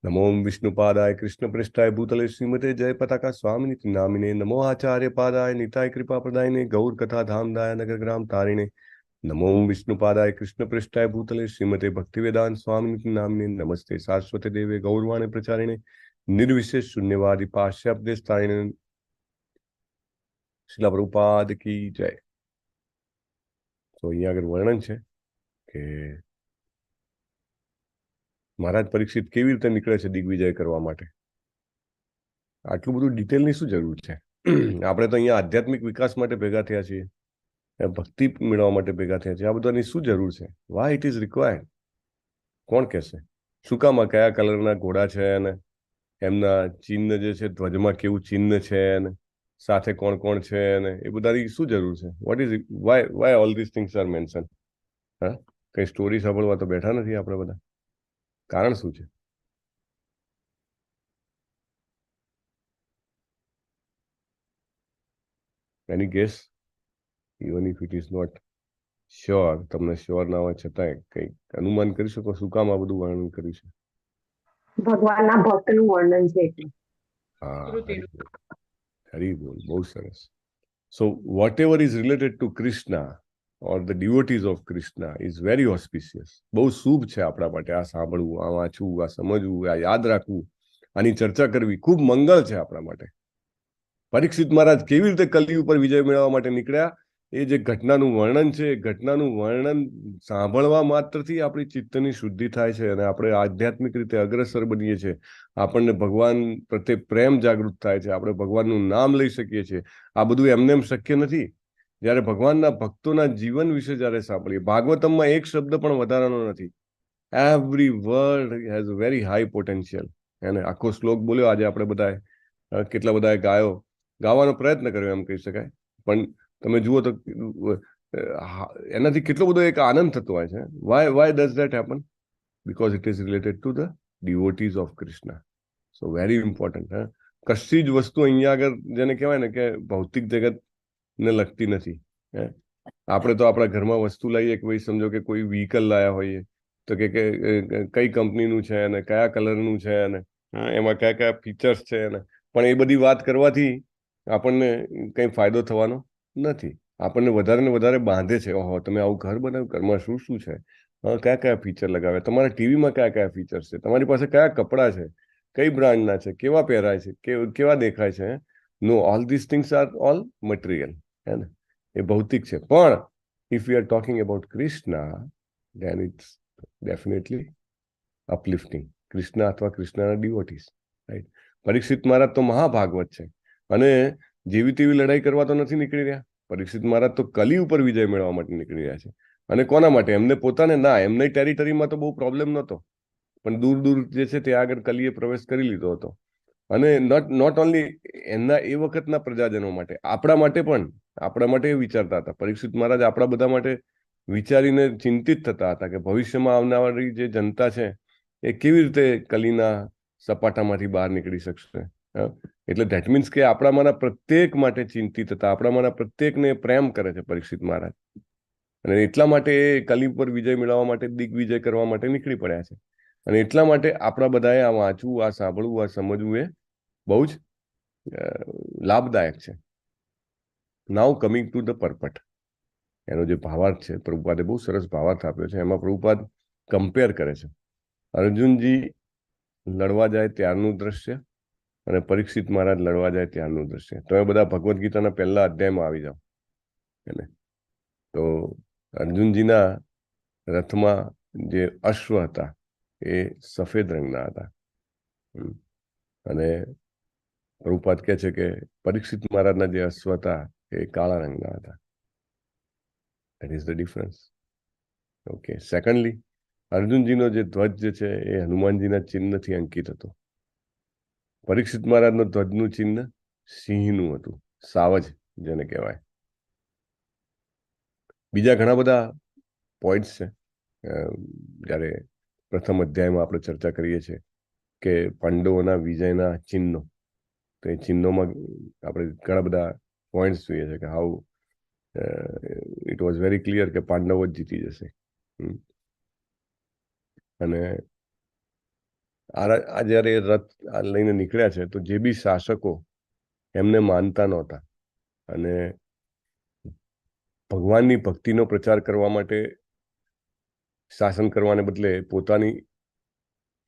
नमो विष्णुपादाय कृष्णप्रेष्ठाय भूतले श्रीमते जय पताका स्वामिनिति नामिने नमो आचार्य पादाय निताय कृपा प्रदायिने गौर कथा धामदाय नगर ग्राम तारिणे नमो विष्णुपादाय कृष्णप्रेष्ठाय भूतले श्रीमते भक्तिवेदांत स्वामिनिति नामिने नमस्ते सारस्वती देवे गौरवाणी प्रचारिणे निर्विशेष शून्यवादी पाश्चात्य श्रील प्रभुपाद की जय। तो અહીંયા આગળ વર્ણન છે કે મહારાજ પરીક્ષિત કેવી રીતે નીકળે છે દિગ્વિજય કરવા માટે. આટલું બધું ડિટેલની શું જરૂર છે? આપણે તો અહીંયા આધ્યાત્મિક વિકાસ માટે ભેગા થયા છીએ, ભક્તિ મેળવવા માટે ભેગા થયા છીએ. આ બધાની શું જરૂર છે? Y it is required? કોણ કહેશે? શું કામ કયા કલરના ઘોડા છે અને એમના ચિહ્ન જે છે ધ્વજમાં કેવું ચિહ્ન છે અને સાથે કોણ કોણ છે અને એ બધાની શું જરૂર છે? What is why all this things are mention? હા, કઈ સ્ટોરી સાંભળવા તો બેઠા નથી આપણે બધા. કારણ શું છે? Any guess? Even if it is not sure, તમને શ્યોર ના હોય છતાંય કઈ અનુમાન કરી શકો શું કામ આ બધું વર્ણન કર્યું છે? ભગવાનના ભક્તનું વર્ણન છે એટલે. હા, હરી બોલ, બહુ સરસ. So whatever is related to Krishna or the devotees of Krishna is very auspicious. બહુ શુભ છે આપણા માટે આ સાંભળવું, આ વાંચવું, આ સમજવું, આ યાદ રાખવું, આની ચર્ચા કરવી ખૂબ મંગળ છે આપણા માટે. પરીક્ષિત મહારાજ કેવી રીતે કલી ઉપર વિજય મેળવવા માટે નીકળ્યા એ જે ઘટનાનું વર્ણન છે, એ ઘટનાનું વર્ણન સાંભળવા માત્રથી આપણી ચિત્તની શુદ્ધિ થાય છે અને આપણે આધ્યાત્મિક રીતે અગ્રસર બનીએ છીએ. આપણને ભગવાન પ્રત્યે પ્રેમ જાગૃત થાય છે, આપણે ભગવાનનું નામ લઈ શકીએ છીએ. આ બધું એમને એમ શક્ય નથી. જ્યારે ભગવાનના ભક્તોના જીવન વિશે જ્યારે સાંભળીએ, ભાગવતમમાં એક શબ્દ પણ વધારાનો નથી. Every word has a very high potential. એને આખો શ્લોક બોલ્યો આજે આપણે બધાએ, કેટલા બધાએ ગાવાનો પ્રયત્ન કર્યો એમ કહી શકાય. પણ તમે જુઓ તો એનાથી કેટલો બધો એક આનંદ થતો હોય છે. Why does that happen? Because it is related to the devotees of Krishna. So very important. કશી જ વસ્તુ અહીંયા આગળ જેને કહેવાય ને કે ભૌતિક જગતને લગતી નથી. આપણે તો આપણા ઘરમાં વસ્તુ લઈએ કે ભાઈ સમજો કે કોઈ વ્હીકલ લાયા હોઈએ તો કે કઈ કંપનીનું છે અને કયા કલરનું છે અને એમાં કયા કયા ફીચર્સ છે અને પણ એ બધી વાત કરવાથી આપણને કંઈ ફાયદો થવાનો નથી. આપણને વધારે ને વધારે બાંધે છે. ઓહો, તમે આવું ઘર બનાવ્યું, ઘરમાં શું શું છે, કયા કયા ફીચર લગાવ્યા, તમારા ટીવીમાં કયા કયા ફીચર્સ છે, તમારી પાસે કયા કપડાં છે, કઈ બ્રાન્ડના છે, કેવા પહેરાય છે, કેવા દેખાય છે. No, all this things are all material. હે ને, એ ભૌતિક છે. પણ if you are talking about Krishna, then it's definitely uplifting. Krishna અથવા કૃષ્ણના ડિવોટીસ, રાઈટ? પરીક્ષિત મહારાજ તો મહાભાગવત છે અને જેવી તેવી લડાઈ કરવા તો નથી નીકળી રહ્યા. પરીક્ષિત મહારાજ તો કલી ઉપર વિજય મેળવવા માટે નીકળી રહ્યા છે. અને કોના માટે? એમને પોતાને ના, એમની ટેરિટરીમાં તો બહુ પ્રોબ્લેમ નહોતો, પણ દૂર દૂર જે છે ત્યાં આગળ કલીએ પ્રવેશ કરી લીધો હતો. અને નોટ ઓનલી એમના એ વખતના પ્રજાજનો માટે, આપણા માટે પણ, આપણા માટે એ વિચારતા હતા. પરીક્ષિત મહારાજ આપણા બધા માટે વિચારીને ચિંતિત થતા હતા કે ભવિષ્યમાં આવનારી જે જનતા છે એ કેવી રીતે કલીના સપાટામાંથી બહાર નીકળી શકશે. એટલે ધેટ મીન્સ કે આપણામાંના પ્રત્યેક માટે ચિંતિત હતા, આપણામાંના પ્રત્યેકને પ્રેમ કરે છે પરીક્ષિત મહારાજ. અને એટલા માટે એ કલી પર વિજય મેળવવા માટે, દિગ્વિજય કરવા માટે નીકળી પડ્યા છે. અને એટલા માટે આપણા બધાએ આ વાંચવું, આ સાંભળવું, આ સમજવું એ બહુ જ લાભદાયક છે. નાઉ કમિંગ ટુ ધ પરપટ. એનો જે ભાવાર્થ છે, પ્રભુપાદે બહુ સરસ ભાવાર્થ આપ્યો છે. એમાં પ્રભુપાદ કમ્પેર કરે છે અર્જુનજી લડવા જાય ત્યારનું દ્રશ્ય અને પરીક્ષિત મહારાજ લડવા જાય ત્યારનું દ્રશ્ય. તમે બધા ભગવદ્ ગીતાના પહેલા અધ્યાયમાં આવી જાઓ. એને તો અર્જુનજીના રથમાં જે અશ્વ હતા એ સફેદ રંગના હતા અને પ્રભુપાદ કહે છે કે પરીક્ષિત મહારાજના જે અશ્વ હતા એ કાળા રંગના હતા. That is the difference. Okay. Secondly, અર્જુનજીનો જે ધ્વજ જે છે એ હનુમાનજીના ચિહ્નથી અંકિત હતો. પરીક્ષિત મહારાજનો ધ્વજનું ચિહ્ન સિંહનું હતું, સાવજ જેને કહેવાય. બીજા ઘણા બધા પોઈન્ટ્સ છે. જ્યારે પ્રથમ અધ્યાયમાં આપણે ચર્ચા કરીએ છીએ કે પાંડવોના વિજયના ચિહ્નો, તો એ ચિહ્નોમાં આપણે ઘણા બધા પોઈન્ટ્સ જોઈએ છે કે how it was very clear કે પાંડવો જ જીતી જશે. અને આ જયારે રથ લઈને નીકળ્યા છે તો જે બી શાસકો એમને માનતા નહોતા અને ભગવાનની ભક્તિનો પ્રચાર કરવા માટે શાસન કરવાને બદલે પોતાની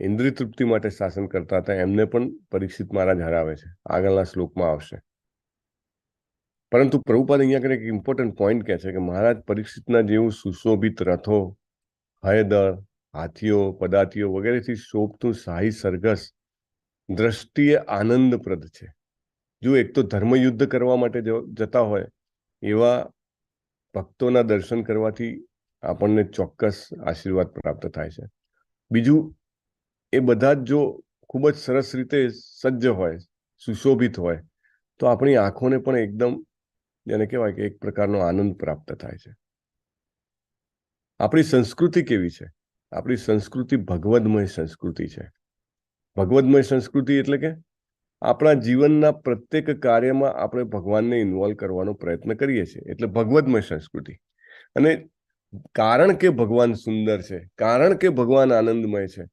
ઇન્દ્રિય તૃપ્તિ માટે શાસન કરતા હતા, એમને પણ પરીક્ષિત મહારાજ હરાવે છે, આગળના શ્લોકમાં આવશે. પરંતુ પ્રભુપાદ અહીંયા આગળ એક ઇમ્પોર્ટન્ટ પોઈન્ટ કહે છે કે મહારાજ પરીક્ષિતના જેવું સુશોભિત રથો, હયદળ, હાથીઓ, પદાતીઓ વગેરેથી શોભતું શાહી સરઘસ દ્રષ્ટિએ આનંદપ્રદ છે. જો એક તો ધર્મયુદ્ધ કરવા માટે જતા હોય એવા ભક્તોના દર્શન કરવાથી આપણને ચોક્કસ આશીર્વાદ પ્રાપ્ત થાય છે. બીજું, એ બધા જ જો ખૂબ જ સરસ રીતે સજ્જ હોય, સુશોભિત હોય, તો આપણી આંખોને પણ એકદમ જેને કહેવાય કે એક પ્રકારનો આનંદ પ્રાપ્ત થાય છે. આપણી સંસ્કૃતિ કેવી છે? આપણી સંસ્કૃતિ ભગવદમય સંસ્કૃતિ છે. ભગવદમય સંસ્કૃતિ એટલે કે આપણા જીવનના પ્રત્યેક કાર્યમાં આપણે ભગવાનને ઇન્વોલ્વ કરવાનો પ્રયત્ન કરીએ છીએ, એટલે ભગવદમય સંસ્કૃતિ. અને કારણ કે ભગવાન સુંદર છે, કારણ કે ભગવાન આનંદમય છે,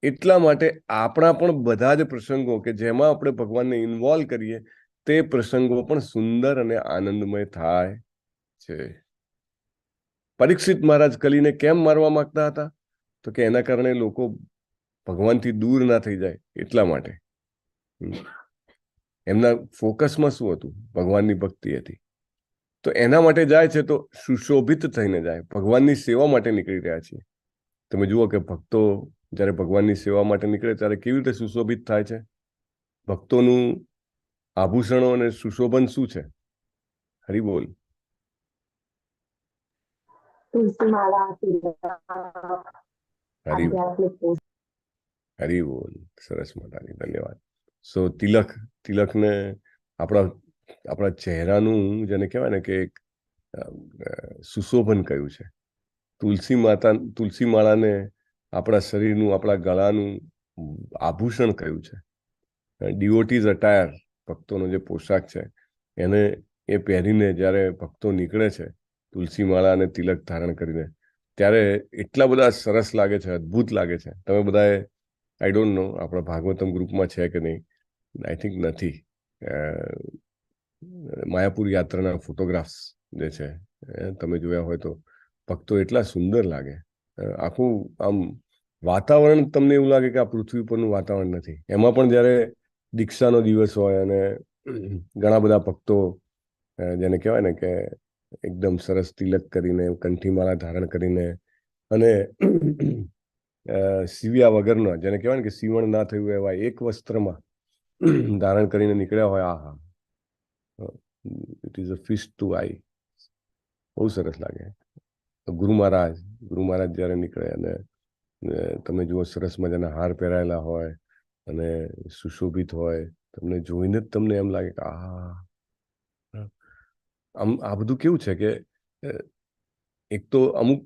એટલા માટે આપણા પણ બધા જ પ્રસંગો કે જેમાં આપણે ભગવાનને ઇન્વોલ્વ કરીએ તે પ્રસંગો પણ સુંદર અને આનંદમય થાય છે. પરીક્ષિત મહારાજ કલીને કેમ મારવા માંગતા હતા? તો કે એના કારણે લોકો ભગવાનથી દૂર ના થઈ જાય એટલા માટે. એમના ફોકસમાં શું હતું? ભગવાનની ભક્તિ હતી. તો એના માટે જાય છે તો સુશોભિત થઈને જાય, ભગવાનની સેવા માટે નીકળી રહ્યા છીએ. તમે જુઓ કે ભક્તો જ્યારે ભગવાનની સેવા માટે નીકળે ત્યારે કેવી રીતે સુશોભિત થાય છે. ભક્તોનું આભૂષણો અને સુશોભન શું છે? હરિબોલ. હરિબોલ. સરસ મજાની, ધન્યવાદ. સો તિલકને આપણા ચહેરાનું જેને કહેવાય ને કે એક સુશોભન કયું છે. તુલસી માળાને આપણા શરીરનું, આપણા ગળાનું આભૂષણ કયું છે. ડિવોટીઝ અટાયર, ભક્તોનો જે પોશાક છે, એને એ પહેરીને જ્યારે ભક્તો નીકળે છે તુલસી માળા અને તિલક ધારણ કરીને, ત્યારે એટલા બધા સરસ લાગે છે, અદ્ભુત લાગે છે. તમે બધાએ, આઈ ડોન્ટ નો આપણા ભાગવતમ ગ્રુપમાં છે કે નહીં, આઈ થિંક નથી, માયાપુર યાત્રાના ફોટોગ્રાફ્સ જે છે તમે જોયા હોય તો ભક્તો એટલા સુંદર લાગે. આખું આમ વાતાવરણ તમને એવું લાગે કે આ પૃથ્વી પરનું વાતાવરણ નથી. એમાં પણ જ્યારે દીક્ષાનો દિવસ હોય અને ઘણા બધા ભક્તો જેને કહેવાય ને કે એકદમ સરસ તિલક કરીને, કંઠીમાળા ધારણ કરીને અને સીવ્યા વગરના, જેને કહેવાય ને કે સીવણ ના થયું એવા એક વસ્ત્રમાં ધારણ કરીને નીકળ્યા હોય, આહા, it is a feast to eye. બહુ સરસ લાગે. ગુરુ મહારાજ જ્યારે નીકળે અને તમે જુઓ સરસ મજાના હાર પહેરાયેલા હોય અને સુશોભિત હોય, તમને જોઈને જ તમને એમ લાગે કે આમ આ બધું કેવું છે કે એક તો અમુક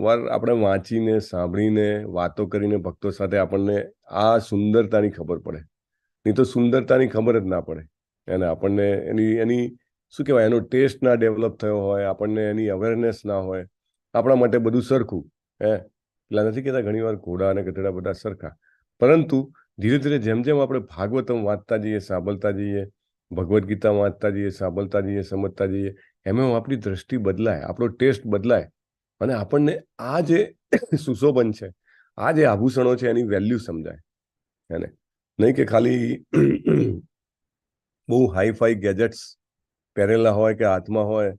વાર આપણે વાંચીને, સાંભળીને, વાતો કરીને ભક્તો સાથે આપણને આ સુંદરતાની ખબર પડે, નહીં તો સુંદરતાની ખબર જ ના પડે. અને આપણને એની શું કહેવાય, એનો ટેસ્ટ ના ડેવલપ થયો હોય, આપણને એની અવેરનેસ ના હોય. આપણા માટે બધું સરખું. પેલા નથી કહેતા ઘણી વાર ઘોડા અને ગધેડા બધા સરખા. પરંતુ ધીરે ધીરે જેમ જેમ આપણે ભાગવતમ વાંચતા જઈએ, સાંભળતા જઈએ, ભગવદ્ ગીતા વાંચતા જઈએ, સાંભળતા જઈએ, સમજતા જઈએ, એમ આપણી દ્રષ્ટિ બદલાય, આપણો ટેસ્ટ બદલાય અને આપણને આ જે સુશોભન છે, આ જે આભૂષણો છે, એની વેલ્યુ સમજાય. એને નહીં કે ખાલી બહુ હાઈફાઈ ગેજેટ્સ પહેરેલા હોય કે હાથમાં હોય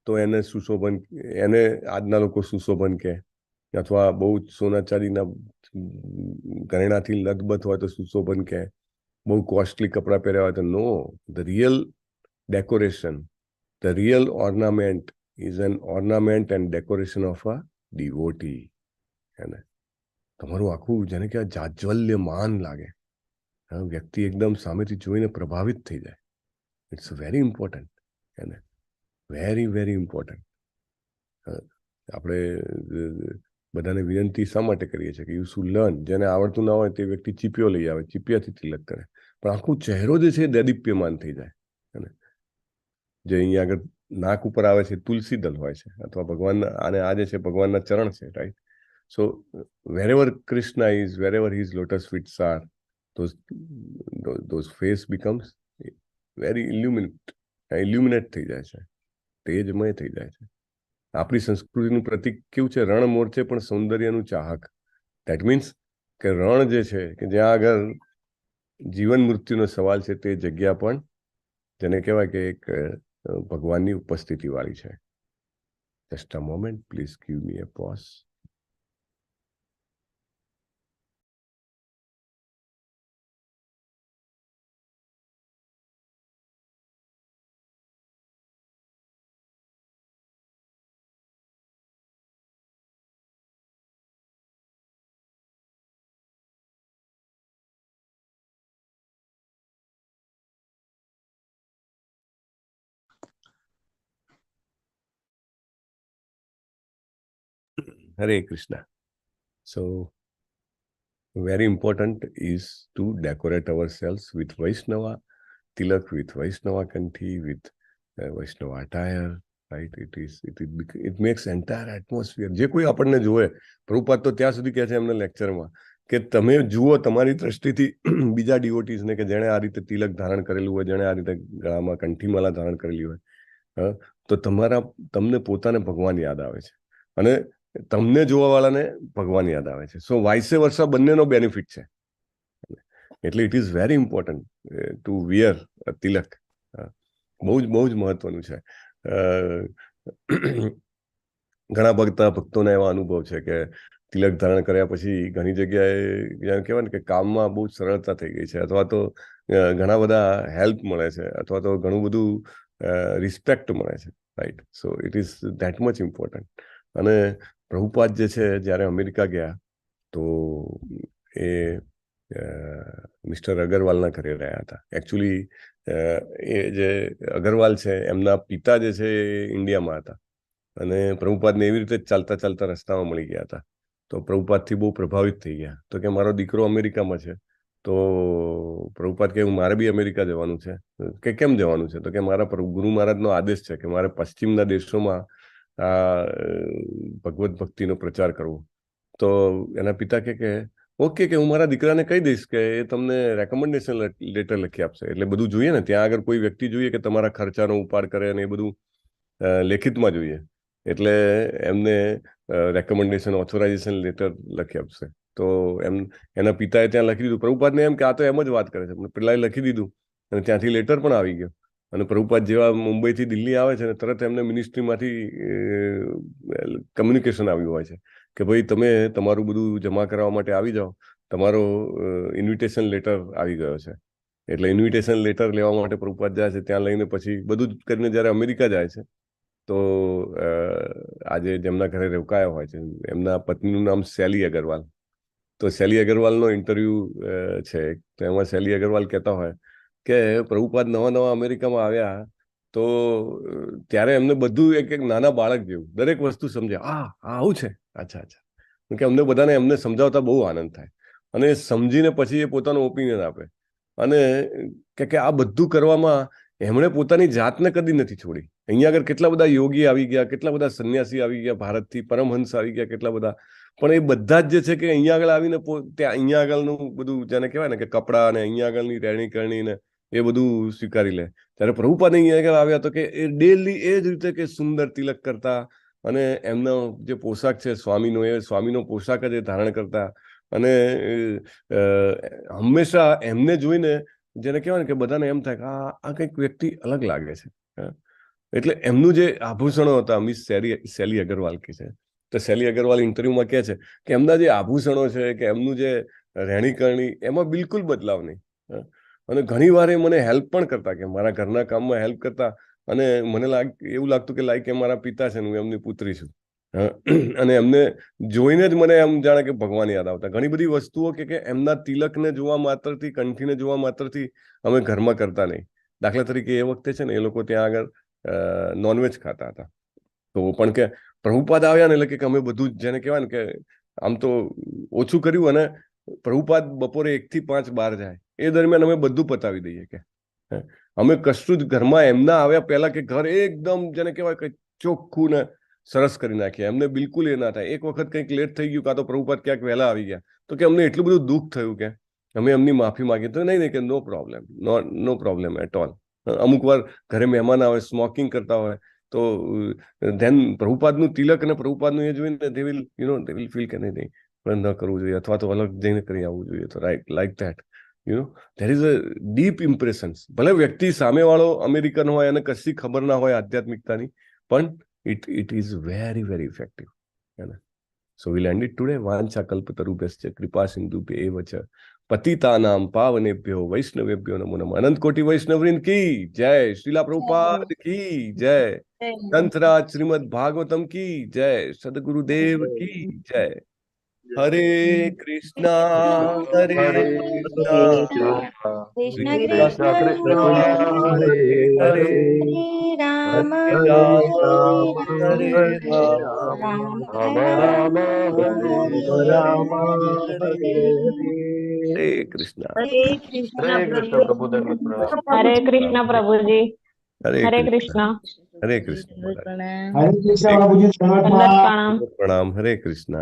તો એને સુશોભન, એને આજના લોકો સુશોભન કહે, અથવા બહુ સોના ચાંદીના ઘરેણાથી લથબથ હોય તો સુશોભન કહે, બહુ કોસ્ટલી કપડાં પહેર્યા હોય તો no. The real decoration, the real ornament is an ornament and decoration of a devotee. એને તમારું આખું જેને કે જાજ્વલ્યમાન લાગે, વ્યક્તિ એકદમ સામેથી જોઈને પ્રભાવિત થઈ જાય. It's very important. એને વેરી વેરી ઇમ્પોર્ટન્ટ. આપણે બધાને વિનંતી શા માટે કરીએ છીએ કે યુ શુડ લર્ન. જેને આવડતું ના હોય તે વ્યક્તિ ચીપિયો લઈ આવે, ચીપિયાથી તિલક કરે, પણ આખું ચહેરો જે છે દેદીપ્યમાન થઈ જાય. અને જે અહીંયા આગળ નાક ઉપર આવે છે તુલસી દલ હોય છે, અથવા ભગવાનના, આને આ જે છે ભગવાનના ચરણ છે, right. So wherever Krishna is, wherever his lotus feet are, those face becomes very illuminate થઈ જાય છે, તેજમય થઈ જાય છે. આપણી સંસ્કૃતિનું પ્રતીક કેવું છે? રણ મોરચે પણ સૌંદર્યનું ચાહક. ધેટ મીન્સ કે રણ જે છે કે જ્યાં આગળ જીવન મૃત્યુનો સવાલ છે, તે જગ્યા પણ જેને કહેવાય કે એક ભગવાનની ઉપસ્થિતિ વાળી છે. Just a moment, please give me a pause. Hare Krishna. So very important is to decorate ourselves with Vaishnava tilak, with Vaishnava kanthi, with Vaishnava attire, right? It makes entire atmosphere. જે કોઈ આપણને જોવે, પ્રભુપાદ તો ત્યાં સુધી કહે છે એમના લેક્ચરમાં કે તમે જુઓ તમારી દ્રષ્ટિથી બીજા ડિવોટીઝને કે જેણે આ રીતે તિલક ધારણ કરેલું હોય, જેણે આ રીતે ગળામાં કંઠીમાલા ધારણ કરેલી હોય, તો તમને પોતાને ભગવાન યાદ આવે છે અને તમને જોવા વાળાને ભગવાન યાદ આવે છે. સો વાઇસે વર્ષા બંનેનો બેનિફિટ છે. એટલે it is very important to wear tilak. બહુ જ મહત્વનું છે. ઘણા ભક્તોને એવા અનુભવ છે કે તિલક ધારણ કર્યા પછી ઘણી જગ્યાએ કહેવાય ને કે કામમાં બહુ સરળતા થઈ ગઈ છે, અથવા તો ઘણા બધા હેલ્પ મળે છે, અથવા તો ઘણું બધું રિસ્પેક્ટ મળે છે, right? So it is that much important. અને પ્રભુપાદ જે છે જ્યારે અમેરિકા ગયા તો એ મિસ્ટર અગરવાલના ઘરે રહ્યા હતા. એકચ્યુઅલી એ જે અગરવાલ છે એમના પિતા જે છે એ ઇન્ડિયામાં હતા અને પ્રભુપાદને એવી રીતે ચાલતા ચાલતા રસ્તામાં મળી ગયા હતા. તો પ્રભુપાદથી બહુ પ્રભાવિત થઈ ગયા. તો કે મારો દીકરો અમેરિકામાં છે. તો પ્રભુપાદ કે મારે બી અમેરિકા જવાનું છે. કે કેમ જવાનું છે? તો કે મારા ગુરુ મહારાજનો આદેશ છે કે મારે પશ્ચિમના દેશોમાં ભગવત ભક્તિનો પ્રચાર કરવો. તો એના પિતા કે ઓકે, કે હું મારા દીકરાને કહી દઈશ કે એ તમને રેકમેન્ડેશન લેટર લખી આપશે. એટલે બધું જોઈએ ને, ત્યાં આગળ કોઈ વ્યક્તિ જોઈએ કે તમારા ખર્ચાનો ઉપાડ કરે અને એ બધું લેખિતમાં જોઈએ. એટલે એમને રેકમેન્ડેશન ઓથોરાઇઝેશન લેટર લખી આપશે. તો એના પિતાએ ત્યાં લખી દીધું. પ્રભુપાદને એમ કે આ તો એમ જ વાત કરે છે. પેલાએ લખી દીધું અને ત્યાંથી લેટર પણ આવી ગયો. અને પ્રભુપાદ જેવા મુંબઈથી દિલ્હી આવે છે ને તરત એમને મિનિસ્ટ્રીમાંથી કમ્યુનિકેશન આવ્યું હોય છે કે ભાઈ તમે તમારું બધું જમા કરાવવા માટે આવી જાઓ, તમારો ઇન્વિટેશન લેટર આવી ગયો છે. એટલે ઇન્વિટેશન લેટર લેવા માટે પ્રભુપાદ જાય છે. ત્યાં લઈને પછી બધું જ કરીને જ્યારે અમેરિકા જાય છે તો આજે જેમના ઘરે રોકાયા હોય છે એમના પત્નીનું નામ શૈલી અગરવાલ. તો શૈલી અગરવાલનો ઇન્ટરવ્યૂ છે. તો એમાં શૈલી અગરવાલ કહેતા હોય કે પ્રભુપાદ નવા અમેરિકામાં આવ્યા તો ત્યારે એમને બધું એક નાના બાળક જેવું દરેક વસ્તુ સમજે. આવું છે, અચ્છા. કે અમને બધાને એમને સમજાવતા બહુ આનંદ થાય અને સમજીને પછી એ પોતાનો ઓપિનિયન આપે. અને કે આ બધું કરવામાં એમણે પોતાની જાતને કદી નથી છોડી. અહીંયા આગળ કેટલા બધા યોગી આવી ગયા, કેટલા બધા સંન્યાસી આવી ગયા ભારતથી, પરમહંસ આવી ગયા કેટલા બધા, પણ એ બધા જ જે છે કે અહીંયા આગળ આવીને ત્યાં અહીંયા આગળનું બધું જેને કહેવાય ને કે કપડાં ને અહીંયા આગળની રહેણી કરણી ને એ બધું સ્વીકારી લે. ત્યારે પ્રભુપાદ અહીંયા આગળ આવ્યા તો કે એ ડેલી એ જ રીતે કે સુંદર તિલક કરતા અને એમનો જે પોશાક છે સ્વામીનો, એ સ્વામીનો પોશાક જ એ ધારણ કરતા અને હંમેશા એમને જોઈને જેને કહેવાય ને કે બધાને એમ થાય કે આ કંઈક વ્યક્તિ અલગ લાગે છે. એટલે એમનું જે આભૂષણો હતા, મિસ શૈલી અગરવાલ કે છે, તો શૈલી અગરવાલ ઇન્ટરવ્યુમાં કહે છે કે એમના જે આભૂષણો છે કે એમનું જે રહેણી કરણી એમાં બિલકુલ બદલાવ નહીં. અને ઘણી વાર એ મને હેલ્પ પણ કરતા, કે મારા ઘરના કામમાં હેલ્પ કરતા અને મને એવું લાગતું કે લાઈક એ મારા પિતા છે, હું એમની પુત્રી છું. અને એમને જોઈને જ મને એમ જાણે કે ભગવાન યાદ આવતા. ઘણી બધી વસ્તુઓ કે એમના તિલકને જોવા માત્રથી, કંઠીને જોવા માત્રથી અમે ઘરમાં કરતા નહીં. દાખલા તરીકે એ વખતે છે ને એ લોકો ત્યાં આગળ નોનવેજ ખાતા હતા. તો પણ કે પ્રભુપાદ આવ્યા ને એટલે કે અમે બધું જેને કહેવાય ને કે આમ તો ઓછું કર્યું અને પ્રભુપાદ બપોરે 1 થી 5 બહાર જાય એ દરમિયાન અમે બધું પતાવી દઈએ. કે અમે કશું જ ઘરમાં એમના આવ્યા પહેલા કે ઘર એકદમ જેને કહેવાય કે ચોખ્ખું ને સરસ કરી નાખ્યા. એમને બિલકુલ એ ના થાય. એક વખત કંઈક લેટ થઈ ગયું, કાં તો પ્રભુપાદ ક્યાંક વહેલા આવી ગયા, તો કે અમને એટલું બધું દુઃખ થયું કે અમે એમની માફી માંગી. તો નહીં કે no problem, no problem at all. અમુક વાર ઘરે મહેમાન આવે, સ્મોકિંગ કરતા હોય, તો ધેન પ્રભુપાદનું તિલક અને પ્રભુપાદનું એ જોઈને દે વિલ ફીલ કે નહીં ન કરવું જોઈએ, અથવા તો અલગ જઈને કરી આવવું જોઈએ. તો right, like that there is a deep impressions. ભલે વ્યક્તિ સામેવાળો અમેરિકન હોય અને કશી ખબર ના હોય આધ્યાત્મિકતાની, પણ it is very very effective. So we'll end it today. વાંછા કલ્પતરુભ્યશ્ચ કૃપા સિંધુભ્ય એવ ચ પતિતાનામ પાવનેભ્યો વૈષ્ણવેભ્યો નમો નમઃ. અનંત કોટી વૈષ્ણવવૃંદ કી જય. શ્રીલા પ્રભુપાદ કી જય. ગ્રંથરાજ શ્રીમદ ભાગવતમ કી જય. સદગુરુદેવ કી જય. હરે કૃષ્ણ હરે કૃષ્ણ કૃષ્ણ કૃષ્ણ હરે હરે રામ હરે રામ રામ રામ હરે કૃષ્ણ. હરે કૃષ્ણ હરે કૃષ્ણ પ્રભુ દંડવત પ્રણામ. હરે કૃષ્ણ પ્રભુજી. હરે હરે કૃષ્ણ. હરે કૃષ્ણ. પ્રણામ. હરે કૃષ્ણ પ્રભુજી, દંડવત પ્રણામ. પ્રણામ. હરે કૃષ્ણ.